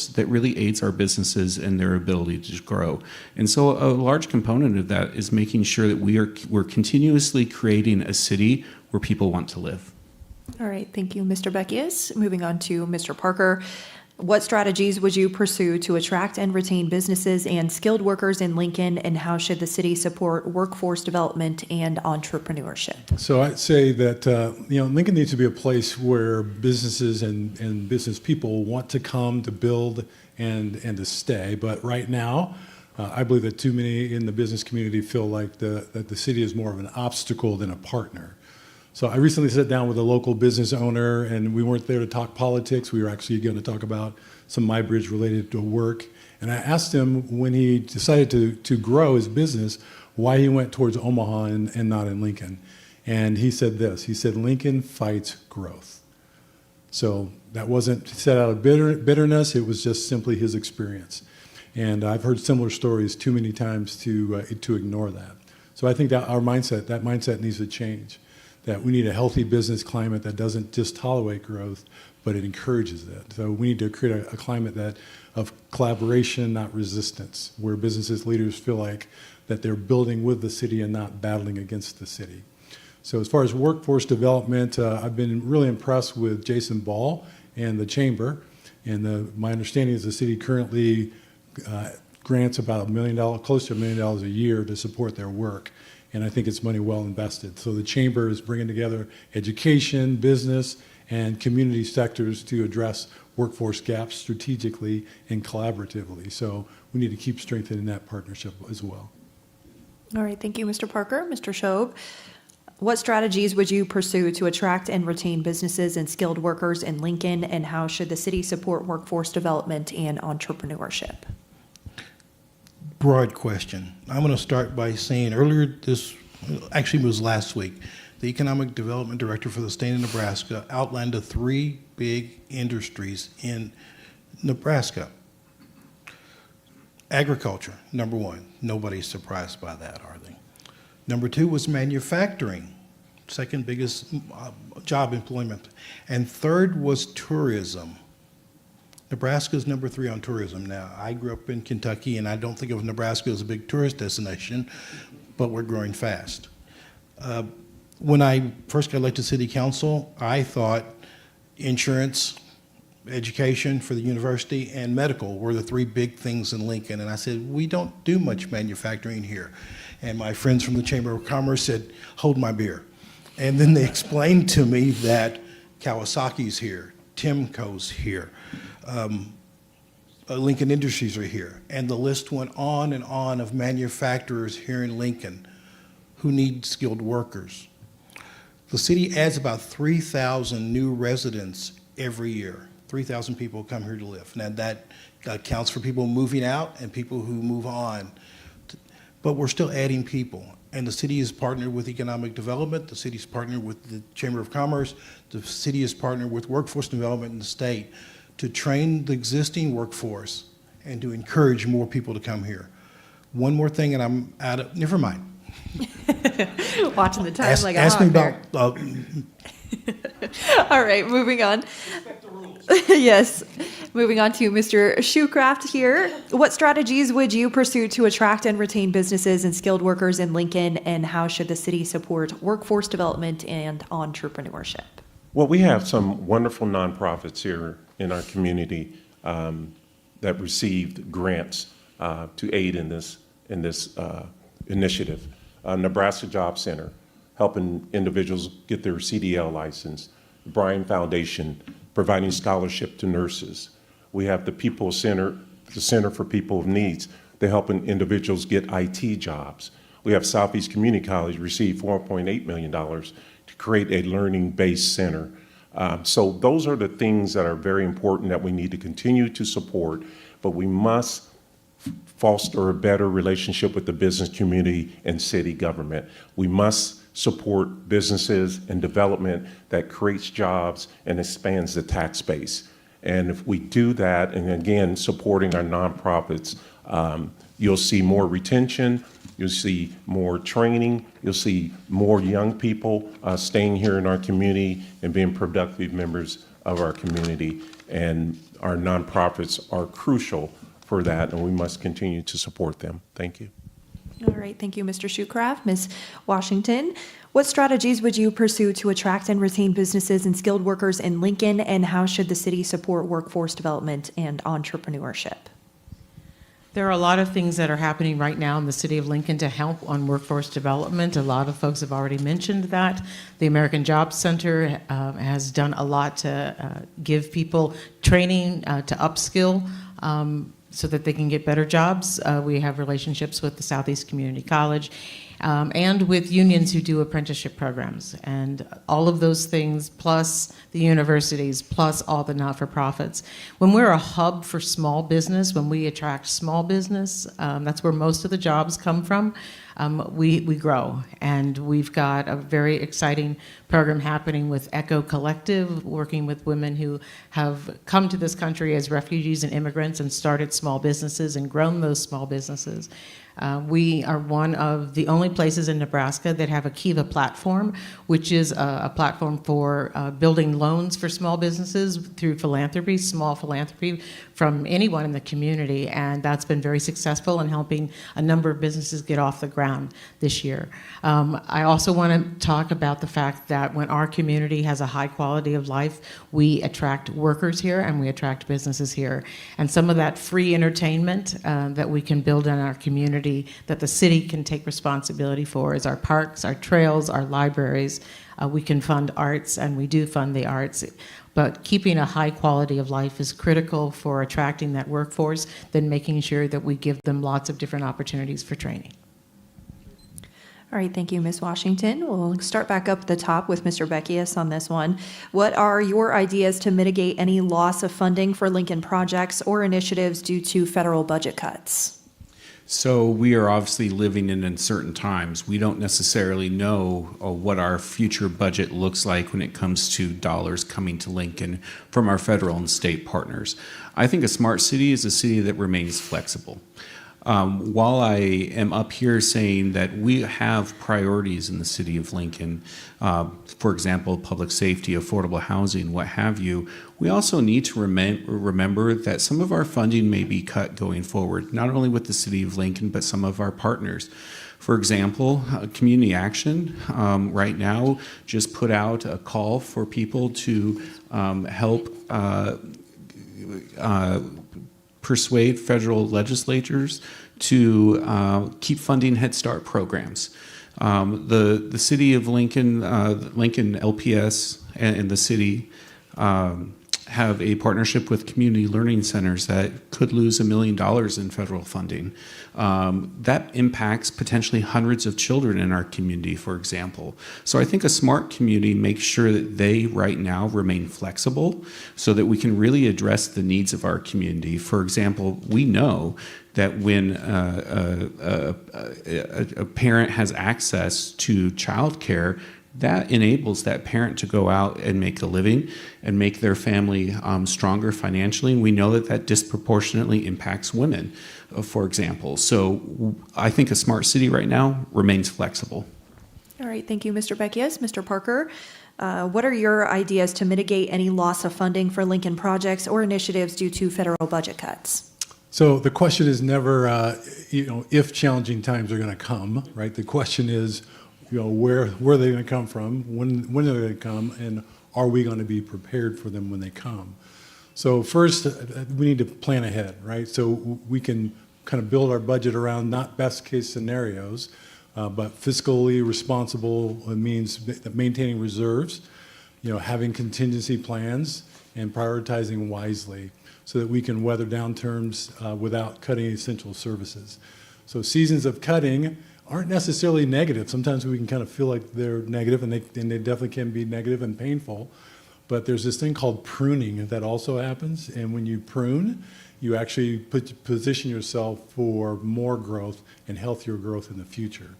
that really aids our businesses and their ability to grow. And so a large component of that is making sure that we're continuously creating a city where people want to live. All right, thank you, Mr. Beckius. Moving on to Mr. Parker. What strategies would you pursue to attract and retain businesses and skilled workers in Lincoln, and how should the city support workforce development and entrepreneurship? So I'd say that Lincoln needs to be a place where businesses and business people want to come to build and to stay. But right now, I believe that too many in the business community feel like that the city is more of an obstacle than a partner. So I recently sat down with a local business owner, and we weren't there to talk politics. We were actually going to talk about some MyBridge related to work. And I asked him, when he decided to grow his business, why he went towards Omaha and not in Lincoln. And he said this. He said, Lincoln fights growth. So that wasn't said out of bitterness. It was just simply his experience. And I've heard similar stories too many times to ignore that. So I think that that mindset needs to change. that we need a healthy business climate that doesn't just tolerate growth, but it encourages it. So we need to create a climate of collaboration, not resistance, where businesses leaders feel like that they're building with the city and not battling against the city. So as far as workforce development, I've been really impressed with Jason Ball and the Chamber. And my understanding is the city currently grants about $1 million, close to $1 million a year to support their work. And I think it's money well invested. So the Chamber is bringing together education, business, and community sectors to address workforce gaps strategically and collaboratively. So we need to keep strengthening that partnership as well. All right, thank you, Mr. Parker. Mr. Shobe, what strategies would you pursue to attract and retain businesses and skilled workers in Lincoln, and how should the city support workforce development and entrepreneurship? Broad question. I'm going to start by saying actually it was last week, the Economic Development Director for the state of Nebraska outlined the 3 big industries in Nebraska. Agriculture, number 1. Nobody's surprised by that, are they? Number 2 was manufacturing, second biggest job employment. And 3rd was tourism. Nebraska's number 3 on tourism. Now, I grew up in Kentucky, and I don't think of Nebraska as a big tourist destination, but we're growing fast. When I first got elected to city council, I thought insurance, education for the university, and medical were the 3 big things in Lincoln. And I said, we don't do much manufacturing here. And my friends from the Chamber of Commerce said, hold my beer. And then they explained to me that Kawasaki's here, Timco's here, Lincoln Industries are here. And the list went on and on of manufacturers here in Lincoln who need skilled workers. The city adds about 3,000 new residents every year. 3,000 people come here to live. Now that counts for people moving out and people who move on. But we're still adding people. And the city is partnered with economic development. The city's partnered with the Chamber of Commerce. The city is partnered with workforce development in the state to train the existing workforce and to encourage more people to come here. One more thing, and I'm out of, never mind. Watching the time like a ask hawk me there. about All right, moving on. Yes, moving on to Mr. Shoecraft here. What strategies would you pursue to attract and retain businesses and skilled workers in Lincoln, and how should the city support workforce development and entrepreneurship? Well, we have some wonderful nonprofits here in our community that received grants to aid in this initiative. Nebraska Job Center, helping individuals get their CDL license. The Bryan Foundation, providing scholarship to nurses. We have the People Center, the Center for People of Needs. They're helping individuals get IT jobs. We have Southeast Community College receive $4.8 million to create a learning-based center. So those are the things that are very important that we need to continue to support, but we must foster a better relationship with the business community and city government. We must support businesses and development that creates jobs and expands the tax base. And if we do that, and again, supporting our nonprofits, you'll see more retention, you'll see more training, you'll see more young people staying here in our community and being productive members of our community. And our nonprofits are crucial for that, and we must continue to support them. Thank you. All right, thank you, Mr. Shoecraft. Ms. Washington, what strategies would you pursue to attract and retain businesses and skilled workers in Lincoln, and how should the city support workforce development and entrepreneurship? There are a lot of things that are happening right now in the city of Lincoln to help on workforce development. A lot of folks have already mentioned that. The American Jobs Center has done a lot to give people training to upskill so that they can get better jobs. We have relationships with the Southeast Community College and with unions who do apprenticeship programs. And all of those things, plus the universities, plus all the not-for-profits. When we're a hub for small business, when we attract small business, that's where most of the jobs come from, we grow. And we've got a very exciting program happening with Echo Collective, working with women who have come to this country as refugees and immigrants and started small businesses and grown those small businesses. We are one of the only places in Nebraska that have a Kiva platform, which is a platform for building loans for small businesses through philanthropy, small philanthropy from anyone in the community, and that's been very successful in helping a number of businesses get off the ground this year. I also want to talk about the fact that when our community has a high quality of life, we attract workers here and we attract businesses here. And some of that free entertainment that we can build in our community, that the city can take responsibility for, is our parks, our trails, our libraries. We can fund arts, and we do fund the arts. But keeping a high quality of life is critical for attracting that workforce, then making sure that we give them lots of different opportunities for training. All right, thank you, Ms. Washington. We'll start back up at the top with Mr. Beckius on this one. What are your ideas to mitigate any loss of funding for Lincoln projects or initiatives due to federal budget cuts? So we are obviously living in uncertain times. We don't necessarily know what our future budget looks like when it comes to dollars coming to Lincoln from our federal and state partners. I think a smart city is a city that remains flexible. While I am up here saying that we have priorities in the city of Lincoln, for example, public safety, affordable housing, what have you, we also need to remember that some of our funding may be cut going forward, not only with the city of Lincoln, but some of our partners. For example, Community Action right now just put out a call for people to help persuade federal legislatures to keep funding Head Start programs. The city of Lincoln, Lincoln LPS and the city have a partnership with community learning centers that could lose $1 million in federal funding. That impacts potentially hundreds of children in our community, for example. So I think a smart community makes sure that they right now remain flexible so that we can really address the needs of our community. For example, we know that when a parent has access to childcare, that enables that parent to go out and make a living and make their family stronger financially. And we know that that disproportionately impacts women, for example. So I think a smart city right now remains flexible. All right, thank you, Mr. Beckius. Mr. Parker, what are your ideas to mitigate any loss of funding for Lincoln projects or initiatives due to federal budget cuts? So the question is never, if challenging times are going to come, right? The question is, where are they going to come from? When are they going to come? And are we going to be prepared for them when they come? So first, we need to plan ahead, right? So we can kind of build our budget around not best case scenarios, but fiscally responsible means maintaining reserves, having contingency plans and prioritizing wisely so that we can weather downturns without cutting essential services. So seasons of cutting aren't necessarily negative. Sometimes we can kind of feel like they're negative, and they definitely can be negative and painful. But there's this thing called pruning that also happens. And when you prune, you actually position yourself for more growth and healthier growth in the future.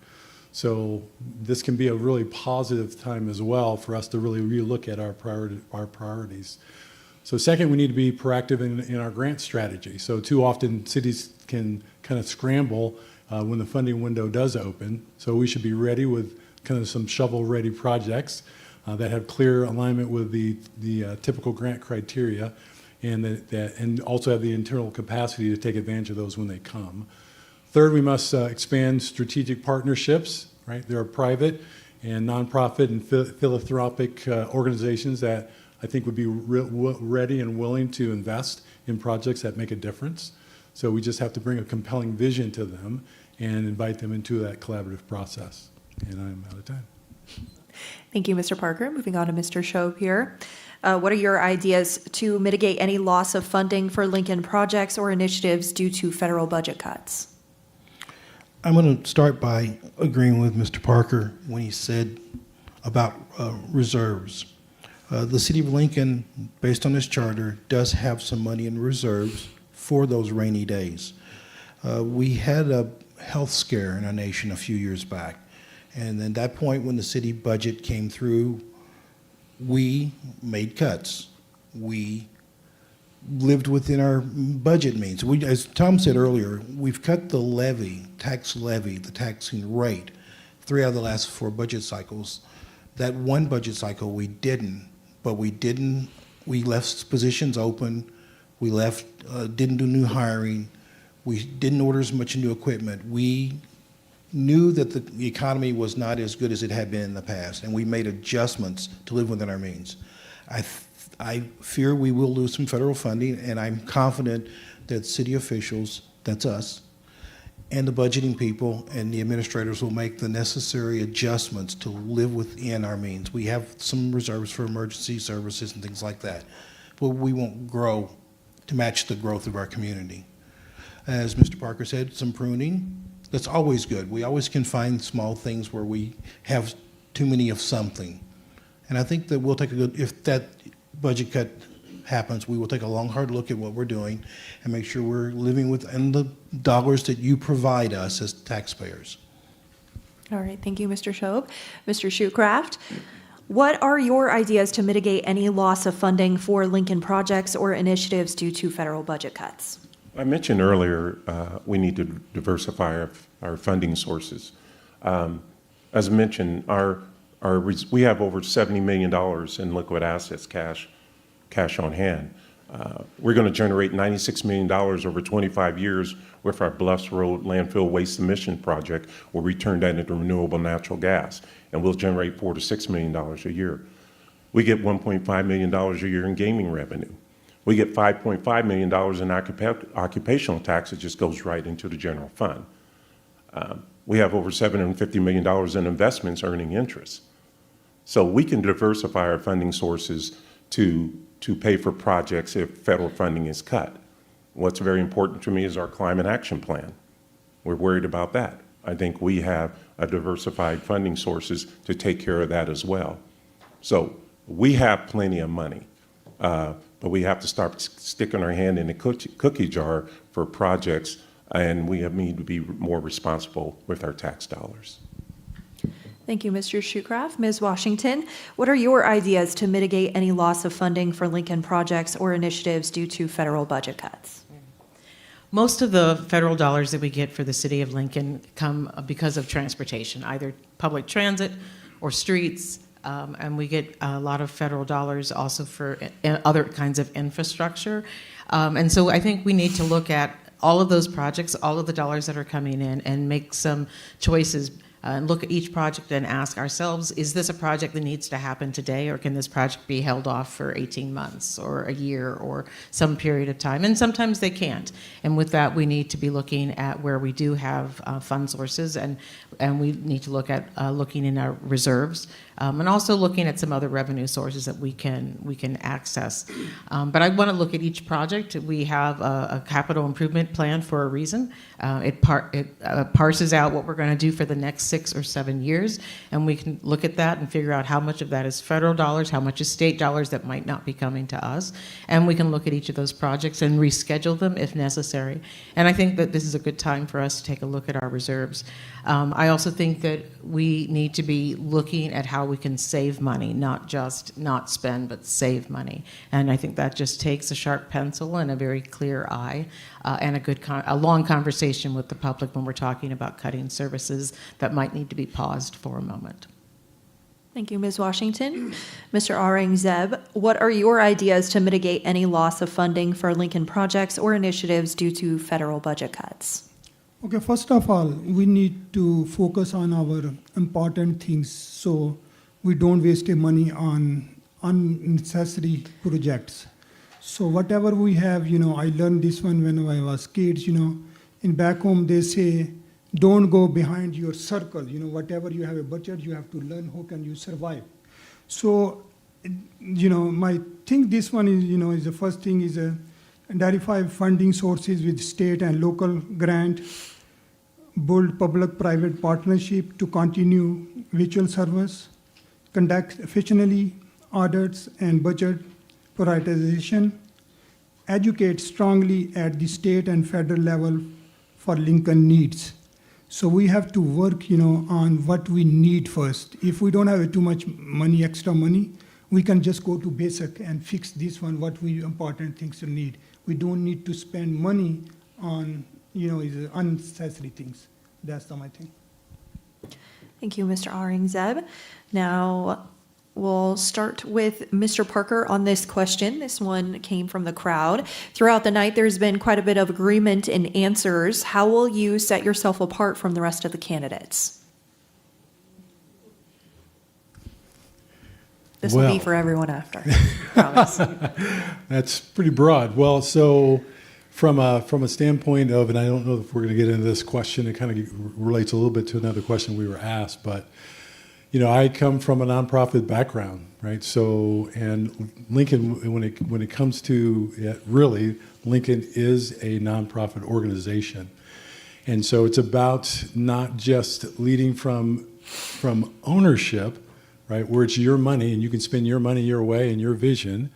So this can be a really positive time as well for us to really relook at our priorities. So second, we need to be proactive in our grant strategy. So too often cities can kind of scramble when the funding window does open. So we should be ready with kind of some shovel-ready projects that have clear alignment with the typical grant criteria, and also have the internal capacity to take advantage of those when they come. Third, we must expand strategic partnerships, right? There are private and nonprofit and philanthropic organizations that I think would be ready and willing to invest in projects that make a difference. So we just have to bring a compelling vision to them and invite them into that collaborative process. And I'm out of time. Thank you, Mr. Parker. Moving on to Mr. Shope here. What are your ideas to mitigate any loss of funding for Lincoln projects or initiatives due to federal budget cuts? I'm going to start by agreeing with Mr. Parker when he said about reserves. The City of Lincoln, based on this charter, does have some money in reserves for those rainy days. We had a health scare in our nation a few years back, and at that point when the city budget came through, we made cuts. We lived within our budget means. We, as Tom said earlier, we've cut the levy, the taxing rate, 3 out of the last 4 budget cycles. That one budget cycle we didn't, but we left positions open, we didn't do new hiring, we didn't order as much new equipment. We knew that the economy was not as good as it had been in the past, and we made adjustments to live within our means. I fear we will lose some federal funding, and I'm confident that city officials, that's us, and the budgeting people and the administrators will make the necessary adjustments to live within our means. We have some reserves for emergency services and things like that, but we won't grow to match the growth of our community. As Mr. Parker said, some pruning, that's always good. We always can find small things where we have too many of something. And I think that we'll take if that budget cut happens, we will take a long, hard look at what we're doing and make sure we're living within the dollars that you provide us as taxpayers. All right, thank you, Mr. Shobe. Mr. Shoecraft, what are your ideas to mitigate any loss of funding for Lincoln projects or initiatives due to federal budget cuts? I mentioned earlier we need to diversify our funding sources. As mentioned, we have over $70 million in liquid assets, cash on hand. We're going to generate $96 million over 25 years with our Bluffs Road landfill waste emission project, where we turn that into renewable natural gas, and we'll generate $4 to $6 million a year. We get $1.5 million a year in gaming revenue. We get $5.5 million in occupational tax that just goes right into the general fund. We have over $750 million in investments earning interest. So we can diversify our funding sources to pay for projects if federal funding is cut. What's very important to me is our climate action plan. We're worried about that. I think we have a diversified funding sources to take care of that as well. So we have plenty of money, but we have to start sticking our hand in the cookie jar for projects, and we need to be more responsible with our tax dollars. Thank you, Mr. Shoecraft. Ms. Washington, what are your ideas to mitigate any loss of funding for Lincoln projects or initiatives due to federal budget cuts? Most of the federal dollars that we get for the city of Lincoln come because of transportation, either public transit or streets, and we get a lot of federal dollars also for other kinds of infrastructure. And so I think we need to look at all of those projects, all of the dollars that are coming in, and make some choices and look at each project and ask ourselves, is this a project that needs to happen today, or can this project be held off for 18 months or a year or some period of time? And sometimes they can't. And with that, we need to be looking at where we do have fund sources, and we need to look at looking in our reserves, and also looking at some other revenue sources that we can access. But I want to look at each project. We have a capital improvement plan for a reason. It parses out what we're going to do for the next 6 or 7 years, and we can look at that and figure out how much of that is federal dollars, how much is state dollars that might not be coming to us, and we can look at each of those projects and reschedule them if necessary. And I think that this is a good time for us to take a look at our reserves. I also think that we need to be looking at how we can save money, not just not spend, but save money. And I think that just takes a sharp pencil and a very clear eye, and a long conversation with the public when we're talking about cutting services that might need to be paused for a moment. Thank you, Ms. Washington. Mr. Aurangzeb, what are your ideas to mitigate any loss of funding for Lincoln projects or initiatives due to federal budget cuts? Okay, first of all, we need to focus on our important things so we don't waste money on unnecessary projects. So whatever we have, I learned this one when I was kids, in back home they say, don't go behind your circle. Whatever you have a budget, you have to learn how can you survive. So, my think this one is, is the first thing is identify funding sources with state and local grant, build public-private partnership to continue virtual service, conduct efficiently audits and budget prioritization, educate strongly at the state and federal level for Lincoln needs. So we have to work, on what we need first. If we don't have too much money, extra money, we can just go to basic and fix this one, what we important things we need. We don't need to spend money on, is unnecessary things. That's my thing. Thank you, Mr. Aurangzeb. Now, we'll start with Mr. Parker on this question. This one came from the crowd. Throughout the night, there's been quite a bit of agreement in answers. How will you set yourself apart from the rest of the candidates? This will be Well. for everyone after, promise. That's pretty broad. Well, so from a standpoint of, and I don't know if we're going to get into this question, it kind of relates a little bit to another question we were asked, but I come from a nonprofit background, right? So, and Lincoln, when it comes to it, really, Lincoln is a nonprofit organization, and so it's about not just leading from ownership, right, where it's your money and you can spend your money your way and your vision.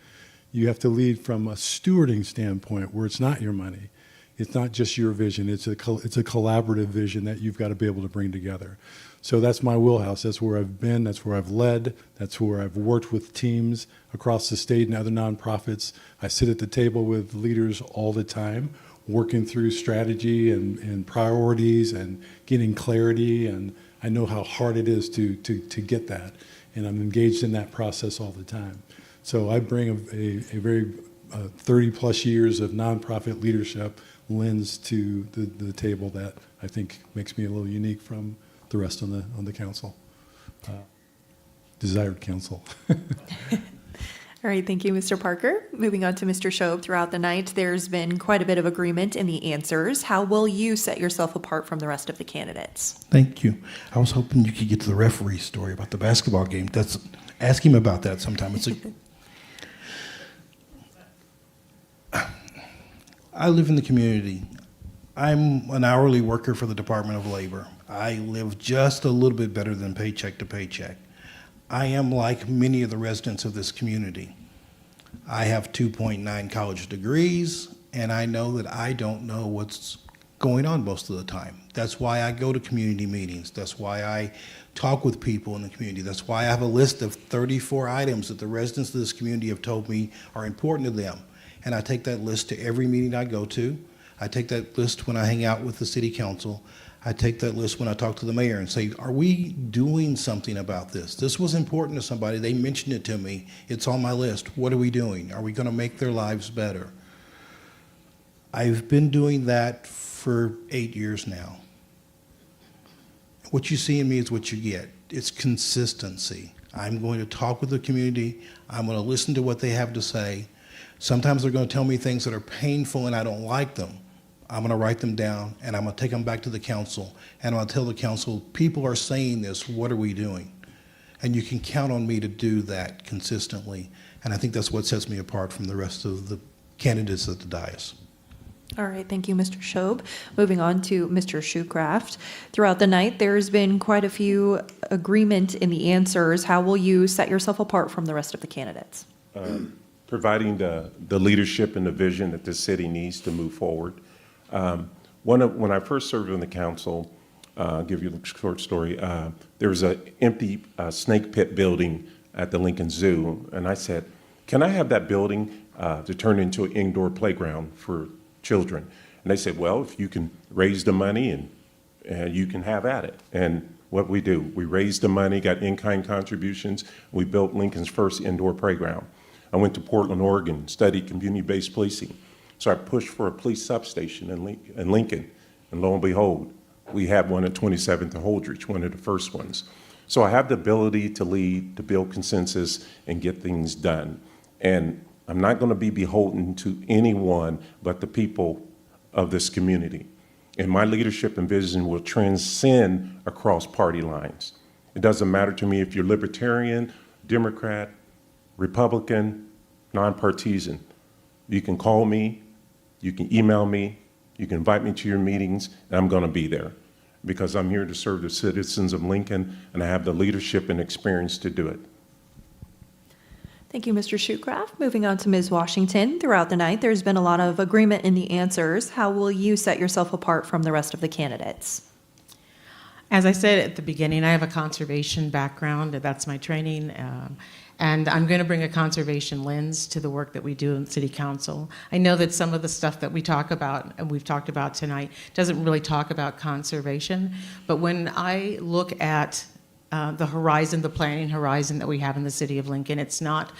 You have to lead from a stewarding standpoint where it's not your money. It's not just your vision. It's a collaborative vision that you've got to be able to bring together. So that's my wheelhouse. That's where I've been. That's where I've led. That's where I've worked with teams across the state and other nonprofits. I sit at the table with leaders all the time, working through strategy and priorities and getting clarity. And I know how hard it is to get that. And I'm engaged in that process all the time. So I bring a very 30 plus years of nonprofit leadership lens to the table that I think makes me a little unique from the rest on the council, desired council. All right, thank you, Mr. Parker. Moving on to Mr. Shobe. Throughout the night, there's been quite a bit of agreement in the answers. How will you set yourself apart from the rest of the candidates? Thank you. I was hoping you could get to the referee story about the basketball game. Ask him about that sometime. I live in the community. I'm an hourly worker for the Department of Labor. I live just a little bit better than paycheck to paycheck. I am like many of the residents of this community. I have 2.9 college degrees, and I know that I don't know what's going on most of the time. That's why I go to community meetings. That's why I talk with people in the community. That's why I have a list of 34 items that the residents of this community have told me are important to them. And I take that list to every meeting I go to. I take that list when I hang out with the city council. I take that list when I talk to the mayor and say, are we doing something about this? This was important to somebody. They mentioned it to me. It's on my list. What are we doing? Are we going to make their lives better? I've been doing that for 8 years now. What you see in me is what you get. It's consistency. I'm going to talk with the community. I'm going to listen to what they have to say. Sometimes they're going to tell me things that are painful and I don't like them. I'm going to write them down, and I'm going to take them back to the council, and I'm going to tell the council, people are saying this, what are we doing? And you can count on me to do that consistently, and I think that's what sets me apart from the rest of the candidates at the dais. All right, thank you, Mr. Shobe. Moving on to Mr. Shoecraft. Throughout the night, there's been quite a few agreement in the answers. How will you set yourself apart from the rest of the candidates? Providing the leadership and the vision that this city needs to move forward. When I first served on the council, I'll give you a short story. There was an empty snake pit building at the Lincoln Zoo, and I said, can I have that building to turn into an indoor playground for children? And they said, well, if you can raise the money and you can have at it. And what we do, we raised the money, got in-kind contributions, we built Lincoln's first indoor playground. I went to Portland, Oregon, studied community-based policing. So I pushed for a police substation in Lincoln, and lo and behold, we have one at 27th and Holdridge, one of the first ones. So I have the ability to lead, to build consensus, and get things done. And I'm not going to be beholden to anyone but the people of this community. And my leadership and vision will transcend across party lines. It doesn't matter to me if you're Libertarian, Democrat, Republican, nonpartisan. You can call me, you can email me, you can invite me to your meetings, and I'm going to be there because I'm here to serve the citizens of Lincoln, and I have the leadership and experience to do it. Thank you, Mr. Shoecraft. Moving on to Ms. Washington. Throughout the night, there's been a lot of agreement in the answers. How will you set yourself apart from the rest of the candidates? As I said at the beginning, I have a conservation background. That's my training. And I'm going to bring a conservation lens to the work that we do in City Council. I know that some of the stuff that we talk about, and we've talked about tonight, doesn't really talk about conservation. But when I look at the horizon, the planning horizon that we have in the City of Lincoln, it's not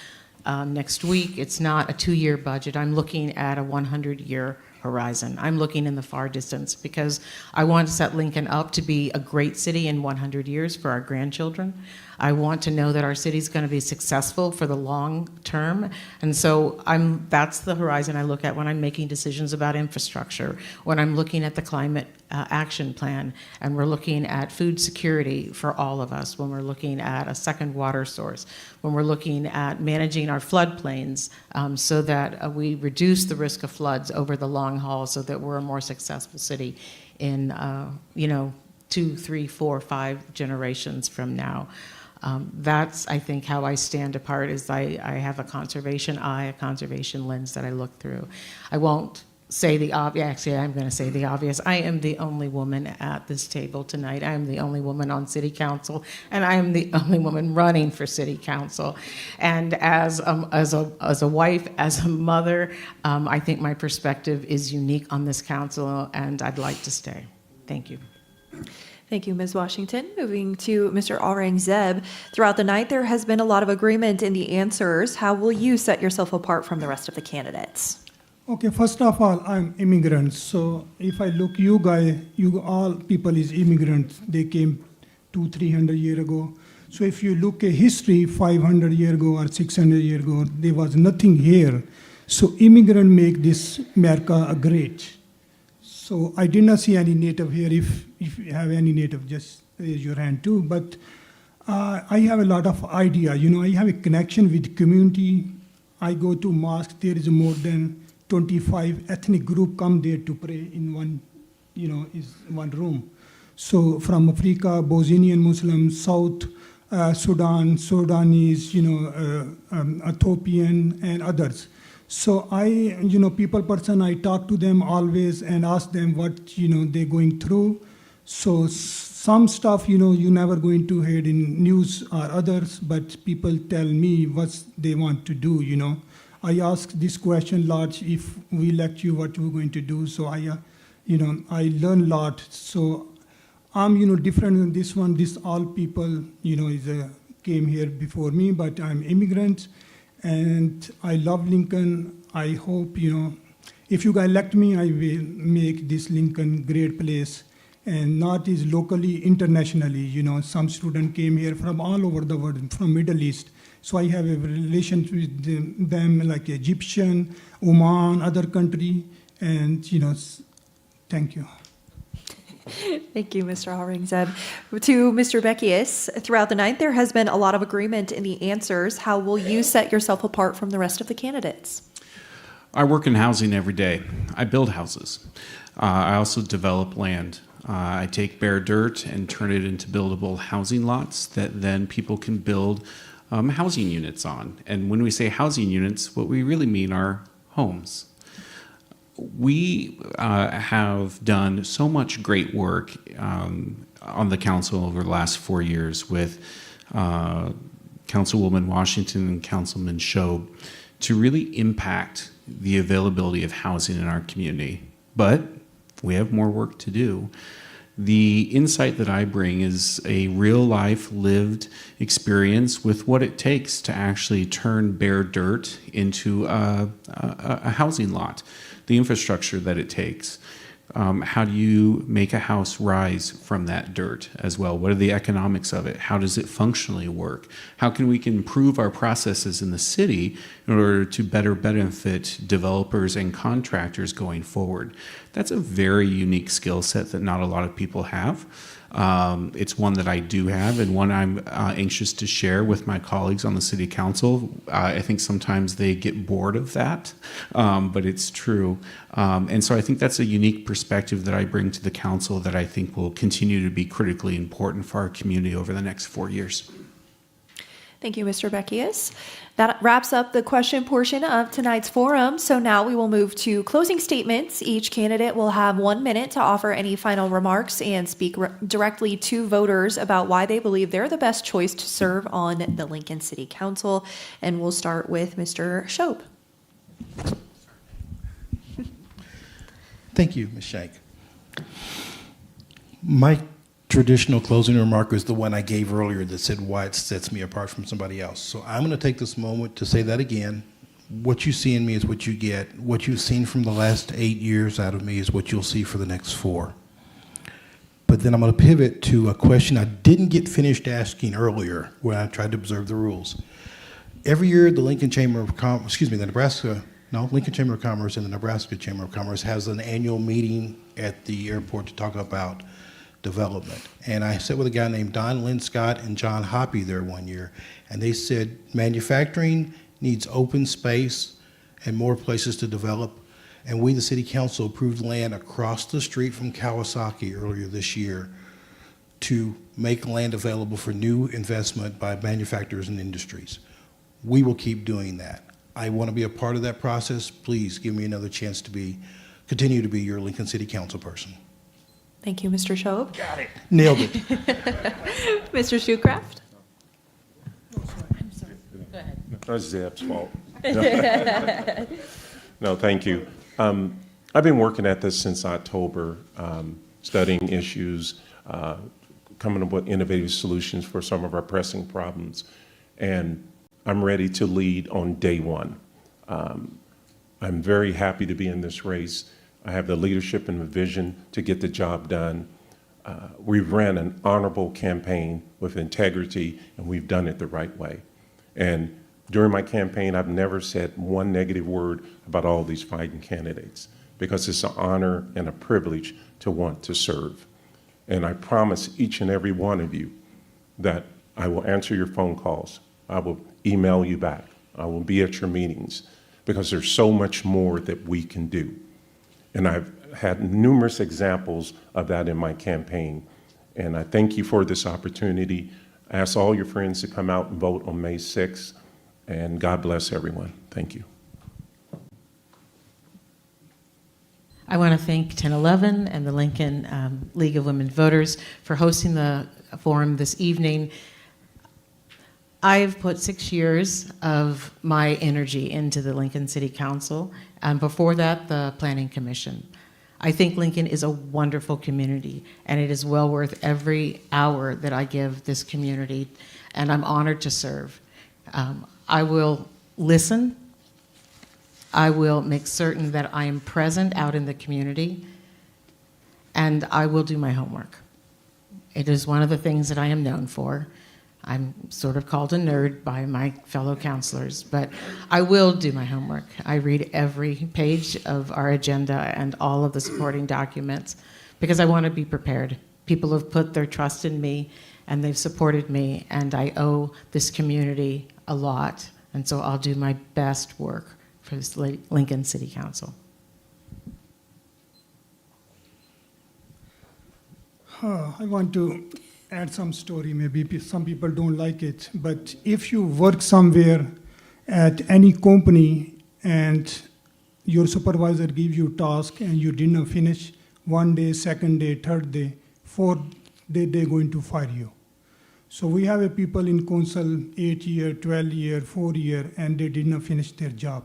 next week, it's not a 2-year budget. I'm looking at a 100-year horizon. I'm looking in the far distance because I want to set Lincoln up to be a great city in 100 years for our grandchildren. I want to know that our city's going to be successful for the long term. And so that's the horizon I look at when I'm making decisions about infrastructure, when I'm looking at the climate action plan, and we're looking at food security for all of us, when we're looking at a second water source, when we're looking at managing our floodplains so that we reduce the risk of floods over the long haul so that we're a more successful city in 2, 3, 4, 5 generations from now. That's, I think, how I stand apart is I have a conservation eye, a conservation lens that I look through. I won't say the obvious. Actually, I'm going to say the obvious. I am the only woman at this table tonight. I am the only woman on City Council, and I am the only woman running for City Council. And as a wife, as a mother, I think my perspective is unique on this council, and I'd like to stay. Thank you. Thank you, Ms. Washington. Moving to Mr. Aurangzeb. Throughout the night, there has been a lot of agreement in the answers. How will you set yourself apart from the rest of the candidates? Okay, first of all, I'm immigrant. So if I look, you all people is immigrants. They came 200-300 years ago. So if you look at history, 500 years ago or 600 years ago, there was nothing here. So immigrant make this America great. So I did not see any native here. If you have any native, just raise your hand too. But I have a lot of idea. I have a connection with community. I go to mosque. There is more than 25 ethnic group come there to pray in one room. So from Africa, Bosnian Muslims, South Sudan, Sudanese, Ethiopian, and others. So I talk to them always and ask them what, they're going through. So some stuff, you're never going to hear in news or others, but people tell me what they want to do, I ask this question large, if we elect you, what we're going to do. So I learn a lot. So I'm, different in this one. This all people, came here before me, but I'm immigrant. And I love Lincoln. I hope, if you guys elect me, I will make this Lincoln great place. And not is locally, internationally. Some students came here from all over the world, from Middle East. So I have a relationship with them like Egyptian, Oman, other country. And, thank you. Thank you, Mr. Aurangzeb. To Mr. Beckius, throughout the night, there has been a lot of agreement in the answers. How will you set yourself apart from the rest of the candidates? I work in housing every day. I build houses. I also develop land. I take bare dirt and turn it into buildable housing lots that then people can build housing units on. And when we say housing units, what we really mean are homes. We have done so much great work on the council over the last 4 years with Councilwoman Washington and Councilman Shobe to really impact the availability of housing in our community. But we have more work to do. The insight that I bring is a real-life lived experience with what it takes to actually turn bare dirt into a housing lot, the infrastructure that it takes. How do you make a house rise from that dirt as well? What are the economics of it? How does it functionally work? How can we improve our processes in the city in order to better benefit developers and contractors going forward? That's a very unique skill set that not a lot of people have. It's one that I do have and one I'm anxious to share with my colleagues on the city council. I think sometimes they get bored of that, but it's true. And so I think that's a unique perspective that I bring to the council that I think will continue to be critically important for our community over the next 4 years. Thank you, Mr. Beckius. That wraps up the question portion of tonight's forum. So now we will move to closing statements. Each candidate will have 1 minute to offer any final remarks and speak directly to voters about why they believe they're the best choice to serve on the Lincoln City Council. And we'll start with Mr. Shope. Thank you, Ms. Shank. My traditional closing remark is the one I gave earlier that said why it sets me apart from somebody else. So I'm going to take this moment to say that again. What you see in me is what you get. What you've seen from the last 8 years out of me is what you'll see for the next 4. But then I'm going to pivot to a question I didn't get finished asking earlier when I tried to observe the rules. Every year, the Lincoln Chamber of Commerce, Lincoln Chamber of Commerce and the Nebraska Chamber of Commerce has an annual meeting at the airport to talk about development. And I sat with a guy named Don Linscott and John Hoppy there one year, and they said manufacturing needs open space and more places to develop. And we, the city council, approved land across the street from Kawasaki earlier this year to make land available for new investment by manufacturers and industries. We will keep doing that. I want to be a part of that process. Please give me another chance to continue to be your Lincoln City Council person. Thank you, Mr. Shope. Got it. Nailed it. Mr. Shoecraft. That's Zeb's fault. No, thank you. I've been working at this since October, studying issues, coming up with innovative solutions for some of our pressing problems, and I'm ready to lead on day one. I'm very happy to be in this race. I have the leadership and the vision to get the job done. We've ran an honorable campaign with integrity, and we've done it the right way. And during my campaign, I've never said one negative word about all these fighting candidates, because it's an honor and a privilege to want to serve. And I promise each and every one of you that I will answer your phone calls. I will email you back. I will be at your meetings, because there's so much more that we can do. And I've had numerous examples of that in my campaign. And I thank you for this opportunity. I ask all your friends to come out and vote on May 6th. And God bless everyone. Thank you. I want to thank 1011 and the Lincoln League of Women Voters for hosting the forum this evening. I've put 6 years of my energy into the Lincoln City Council, and before that, the Planning Commission. I think Lincoln is a wonderful community, and it is well worth every hour that I give this community, and I'm honored to serve. I will listen. I will make certain that I am present out in the community, and I will do my homework. It is one of the things that I am known for. I'm sort of called a nerd by my fellow counselors, but I will do my homework. I read every page of our agenda and all of the supporting documents because I want to be prepared. People have put their trust in me and they've supported me, and I owe this community a lot, and so I'll do my best work for this Lincoln City Council. I want to add some story. Maybe some people don't like it, but if you work somewhere at any company and your supervisor gives you task and you didn't finish one day, second day, third day, fourth day, they're going to fire you. So we have a people in council 8 year, 12 year, 4 year, and they didn't finish their job.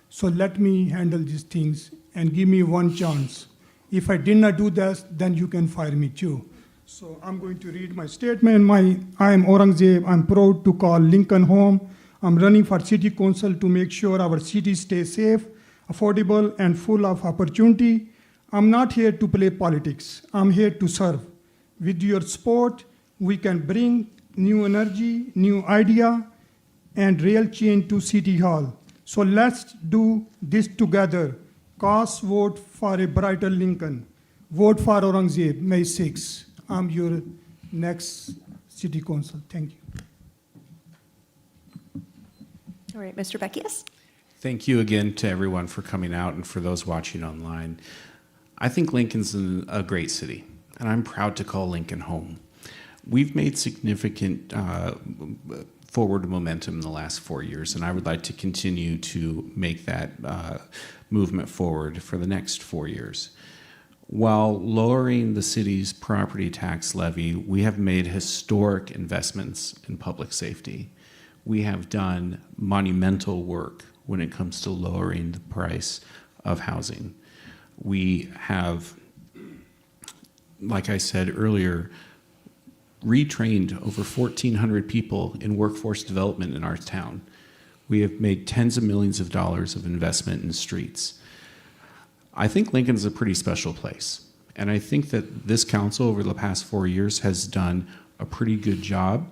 So let me handle these things and give me one chance. If I did not do that, then you can fire me too. So I'm going to read my statement. I am Aurangzeb. I'm proud to call Lincoln home. I'm running for city council to make sure our city stays safe, affordable, and full of opportunity. I'm not here to play politics. I'm here to serve. With your support, we can bring new energy, new idea, and real change to City Hall. So let's do this together. Cast vote for a brighter Lincoln. Vote for Aurangzeb, May 6. I'm your next city council. Thank you. All right, Mr. Beckius. Thank you again to everyone for coming out and for those watching online. I think Lincoln's a great city, and I'm proud to call Lincoln home. We've made significant forward momentum in the last 4 years, and I would like to continue to make that movement forward for the next 4 years. While lowering the city's property tax levy, we have made historic investments in public safety. We have done monumental work when it comes to lowering the price of housing. We have, like I said earlier, retrained over 1,400 people in workforce development in our town. We have made tens of millions of dollars of investment in streets. I think Lincoln's a pretty special place, and I think that this council over the past 4 years has done a pretty good job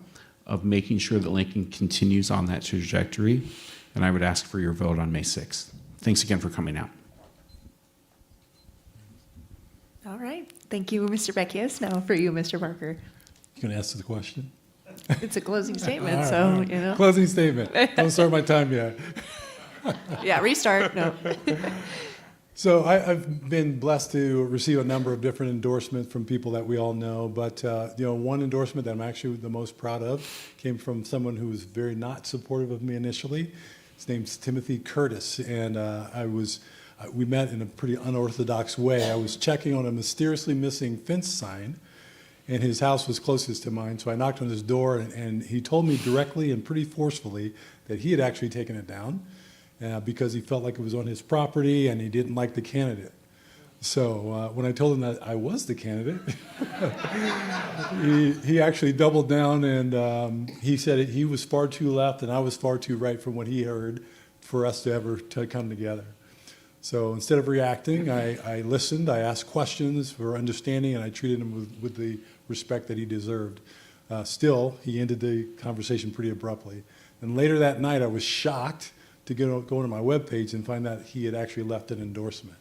of making sure that Lincoln continues on that trajectory, and I would ask for your vote on May 6th. Thanks again for coming out. All right. Thank you, Mr. Beckius. Now for you, Mr. Parker. You going to answer the question? It's a closing statement, All right, so, all right. you know. Closing statement. Don't start my time yet. Yeah, restart. No. So I've been blessed to receive a number of different endorsements from people that we all know, but one endorsement that I'm actually the most proud of came from someone who was very not supportive of me initially. His name's Timothy Curtis, and we met in a pretty unorthodox way. I was checking on a mysteriously missing fence sign, and his house was closest to mine, so I knocked on his door, and he told me directly and pretty forcefully that he had actually taken it down because he felt like it was on his property and he didn't like the candidate. So when I told him that I was the candidate, he actually doubled down, and he said he was far too left and I was far too right from what he heard for us to ever come together. So instead of reacting, I listened, I asked questions for understanding, and I treated him with the respect that he deserved. Still, he ended the conversation pretty abruptly. And later that night, I was shocked to go to my webpage and find that he had actually left an endorsement.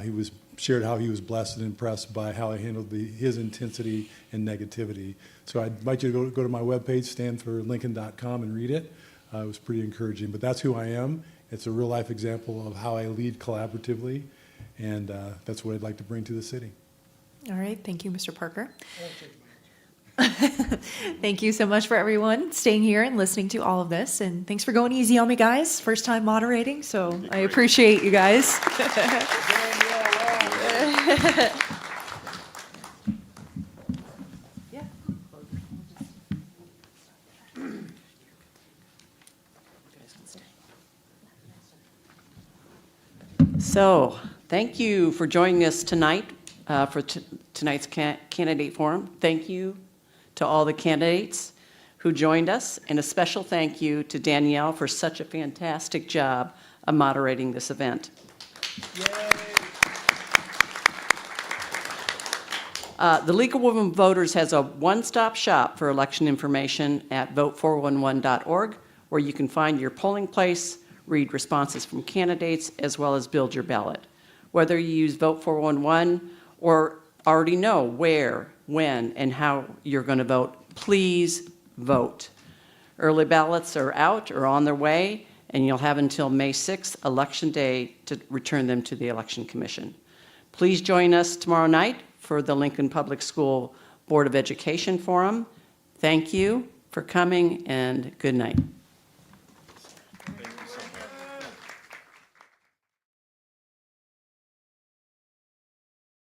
He shared how he was blessed and impressed by how I handled his intensity and negativity. So I invite you to go to my webpage, standforlincoln.com, and read it. It was pretty encouraging. But that's who I am. It's a real-life example of how I lead collaboratively, and that's what I'd like to bring to the city. All right. Thank you, Mr. Parker. Thank you so much for everyone staying here and listening to all of this. And thanks for going easy on me, guys. First time moderating, so I appreciate you guys. So, thank you for joining us tonight for tonight's candidate forum. Thank you to all the candidates who joined us, and a special thank you to Danielle for such a fantastic job of moderating this event. The League of Women Voters has a one-stop shop for election information at vote411.org, where you can find your polling place, read responses from candidates, as well as build your ballot. Whether you use Vote 411 or already know where, when, and how you're going to vote, please vote. Early ballots are out or on their way, and you'll have until May 6th, Election Day, to return them to the Election Commission. Please join us tomorrow night for the Lincoln Public School Board of Education Forum. Thank you for coming, and good night.